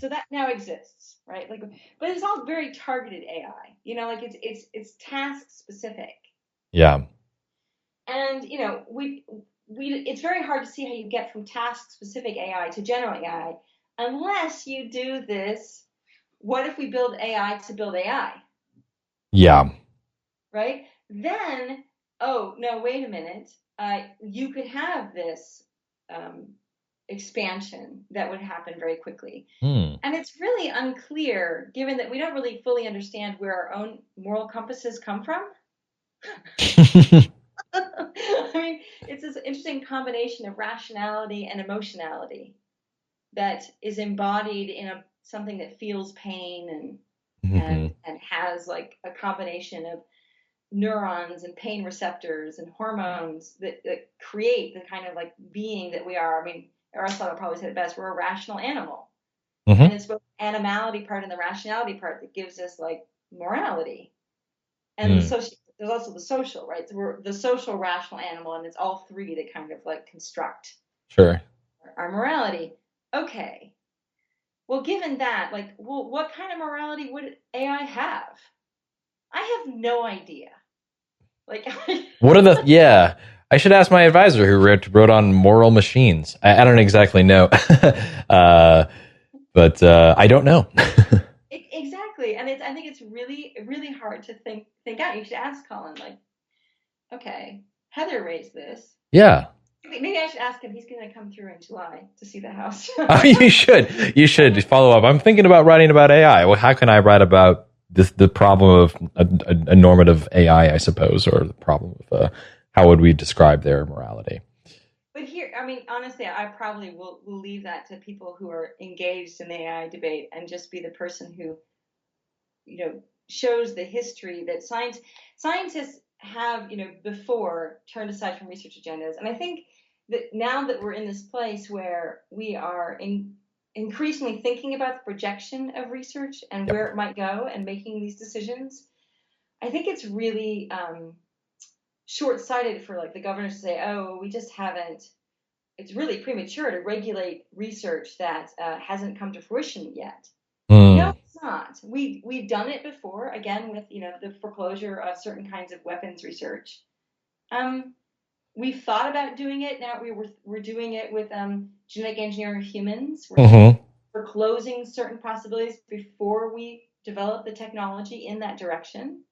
So that now exists, right? Like, but it's all very targeted AI. Like it's task specific. Yeah. And it's very hard to see how you get from task specific AI to general AI unless you do this. What if we build AI to build AI? Yeah. Right? Then, oh no, wait a minute. You could have this expansion that would happen very quickly. And it's really unclear, given that we don't really fully understand where our own moral compasses come from. I mean, it's this interesting combination of rationality and emotionality that is embodied in something that feels pain and has like a combination of neurons and pain receptors and hormones that create the kind of like being that we are. I mean, Aristotle probably said it best: we're a rational animal. And it's both the animality part and the rationality part that gives us like morality. And there's also the social, right? So we're the social rational animal, and it's all three that kind of like construct our morality. Okay. Well, given that, like, what kind of morality would AI have? I have no idea. Like, what are I should ask my advisor who wrote on moral machines. I don't exactly know, but I don't know. Exactly, and I think it's really, really hard to think out. You should ask Colin, like, okay, Heather raised this. Yeah. Maybe I should ask him. He's going to come through in July to see the house. Oh, you should follow up. I'm thinking about writing about AI. Well, how can I write about the problem of a normative AI, I suppose, or the problem of how would we describe their morality? But here, I mean, honestly, I probably will leave that to people who are engaged in the AI debate and just be the person who, shows the history that scientists have, before turned aside from research agendas. And I think now that we're in this place where we are increasingly thinking about the projection of research and Yep. where it might go and making these decisions, I think it's really short-sighted for like the governors to say, oh, we just haven't, it's really premature to regulate research that hasn't come to fruition yet. No, it's not. We've done it before, again, with the foreclosure of certain kinds of weapons research. We've thought about doing it. Now we're doing it with genetic engineering of humans. We're foreclosing certain possibilities before we develop the technology in that direction.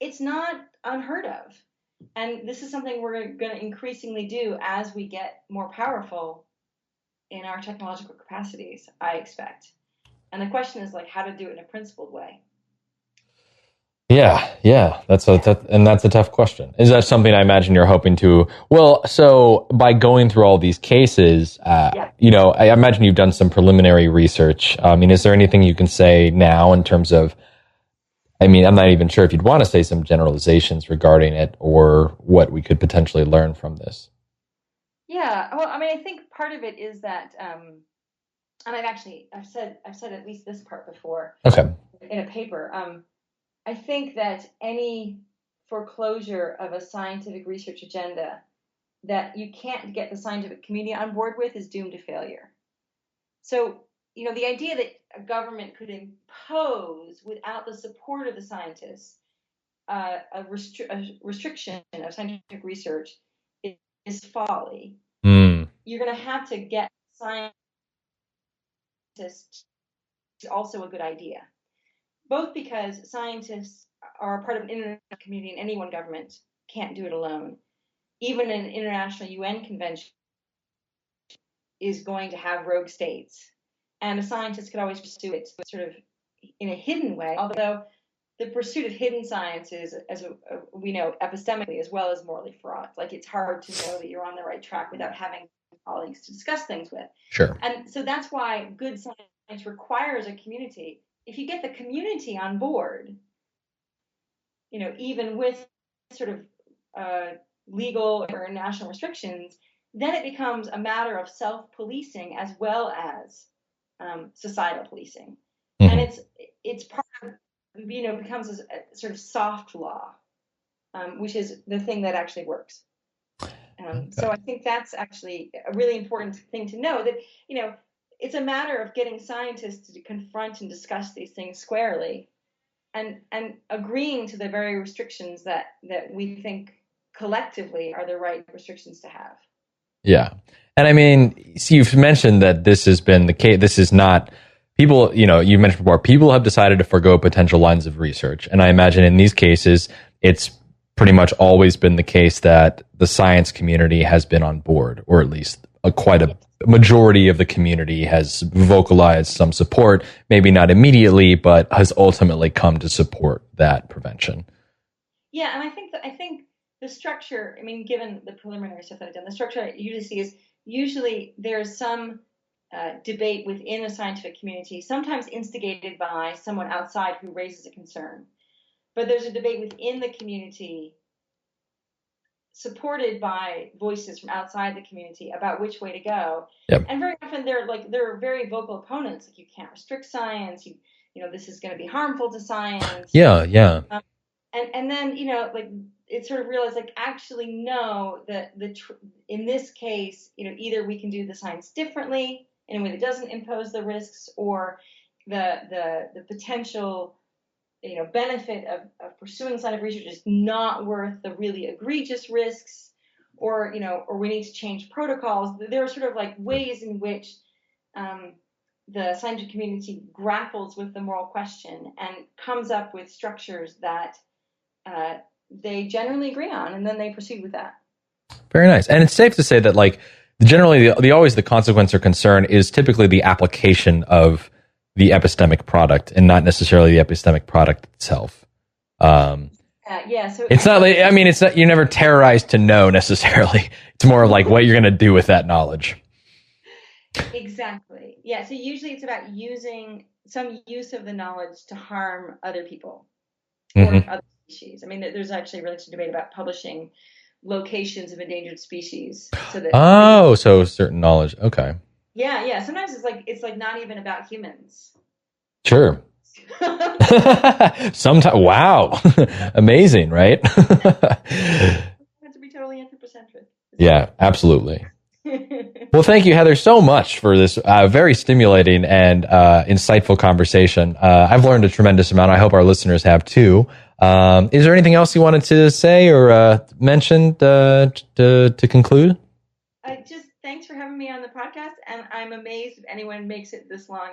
It's not unheard of. And this is something we're going to increasingly do as we get more powerful in our technological capacities, I expect. And the question is like how to do it in a principled way. Yeah. That's a tough question. Is that something I imagine you're hoping to? Well, so by going through all these cases, I imagine you've done some preliminary research. I mean, is there anything you can say now in terms of? I mean, I'm not even sure if you'd want to say some generalizations regarding it or what we could potentially learn from this. Yeah, well, I mean, I think part of it is that, and I've said at least this part before. Okay. In a paper. I think that any foreclosure of a scientific research agenda that you can't get the scientific community on board with is doomed to failure. So, the idea that a government could impose without the support of the scientists a restriction of scientific research is folly. You're going to have to get scientists also a good idea. Both because scientists are part of an international community and any one government can't do it alone. Even an international UN convention is going to have rogue states. And a scientist could always pursue it sort of in a hidden way, although the pursuit of hidden science is, as we know, epistemically as well as morally fraught. Like it's hard to know that you're on the right track without having colleagues to discuss things with. Sure. And so that's why good science requires a community. If you get the community on board, even with sort of legal or national restrictions, then it becomes a matter of self-policing as well as societal policing. And it's part of, becomes a sort of soft law, which is the thing that actually works. So I think that's actually a really important thing to know, that, it's a matter of getting scientists to confront and discuss these things squarely and agreeing to the very restrictions that we think collectively are the right restrictions to have. Yeah. And I mean, so you've mentioned that this has been the case. This is not people, you mentioned before, people have decided to forgo potential lines of research. And I imagine in these cases, it's pretty much always been the case that the science community has been on board, or at least quite a majority of the community has vocalized some support, maybe not immediately, but has ultimately come to support that prevention. Yeah, and I think the structure, I mean, given the preliminary stuff that I've done, the structure I usually see is usually there's some debate within a scientific community, sometimes instigated by someone outside who raises a concern. But there's a debate within the community supported by voices from outside the community about which way to go. Yep. And very often there are very vocal opponents, like you can't restrict science, this is going to be harmful to science. Yeah. And then, like it sort of realized, like, actually, no, in this case, either we can do the science differently in a way that doesn't impose the risks, or the potential benefit of pursuing scientific research is not worth the really egregious risks, or we need to change protocols. There are sort of like ways in which the scientific community grapples with the moral question and comes up with structures that they generally agree on, and then they proceed with that. Very nice. And it's safe to say that, like, generally the consequence or concern is typically the application of the epistemic product and not necessarily the epistemic product itself. So it's not like, it's not, you're never terrorized to know necessarily. It's more like what you're going to do with that knowledge. Exactly. Yeah. So usually it's about using some use of the knowledge to harm other people or other species. I mean, there's actually a really interesting debate about publishing locations of endangered species. So that so certain knowledge. Okay. Yeah. Sometimes it's like not even about humans. Sure. Sometimes, wow, amazing, right? Have to be totally anthropocentric. Yeah, absolutely. Well, thank you, Heather, so much for this very stimulating and insightful conversation. I've learned a tremendous amount. I hope our listeners have too. Is there anything else you wanted to say or mention to conclude? Just thanks for having me on the podcast, and I'm amazed if anyone makes it this long.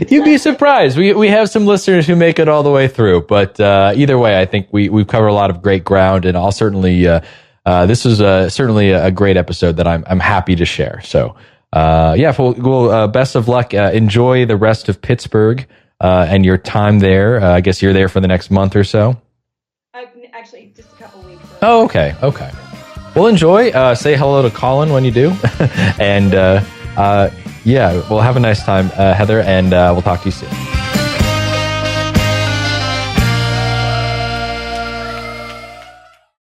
You'd be surprised. We have some listeners who make it all the way through, but either way, I think we've covered a lot of great ground, and I'll certainly this was certainly a great episode that I'm happy to share. So well, best of luck. Enjoy the rest of Pittsburgh and your time there. I guess you're there for the next month or so. Actually, just a couple weeks. Oh, okay. Well, enjoy. Say hello to Colin when you do. And well, have a nice time, Heather, and we'll talk to you soon.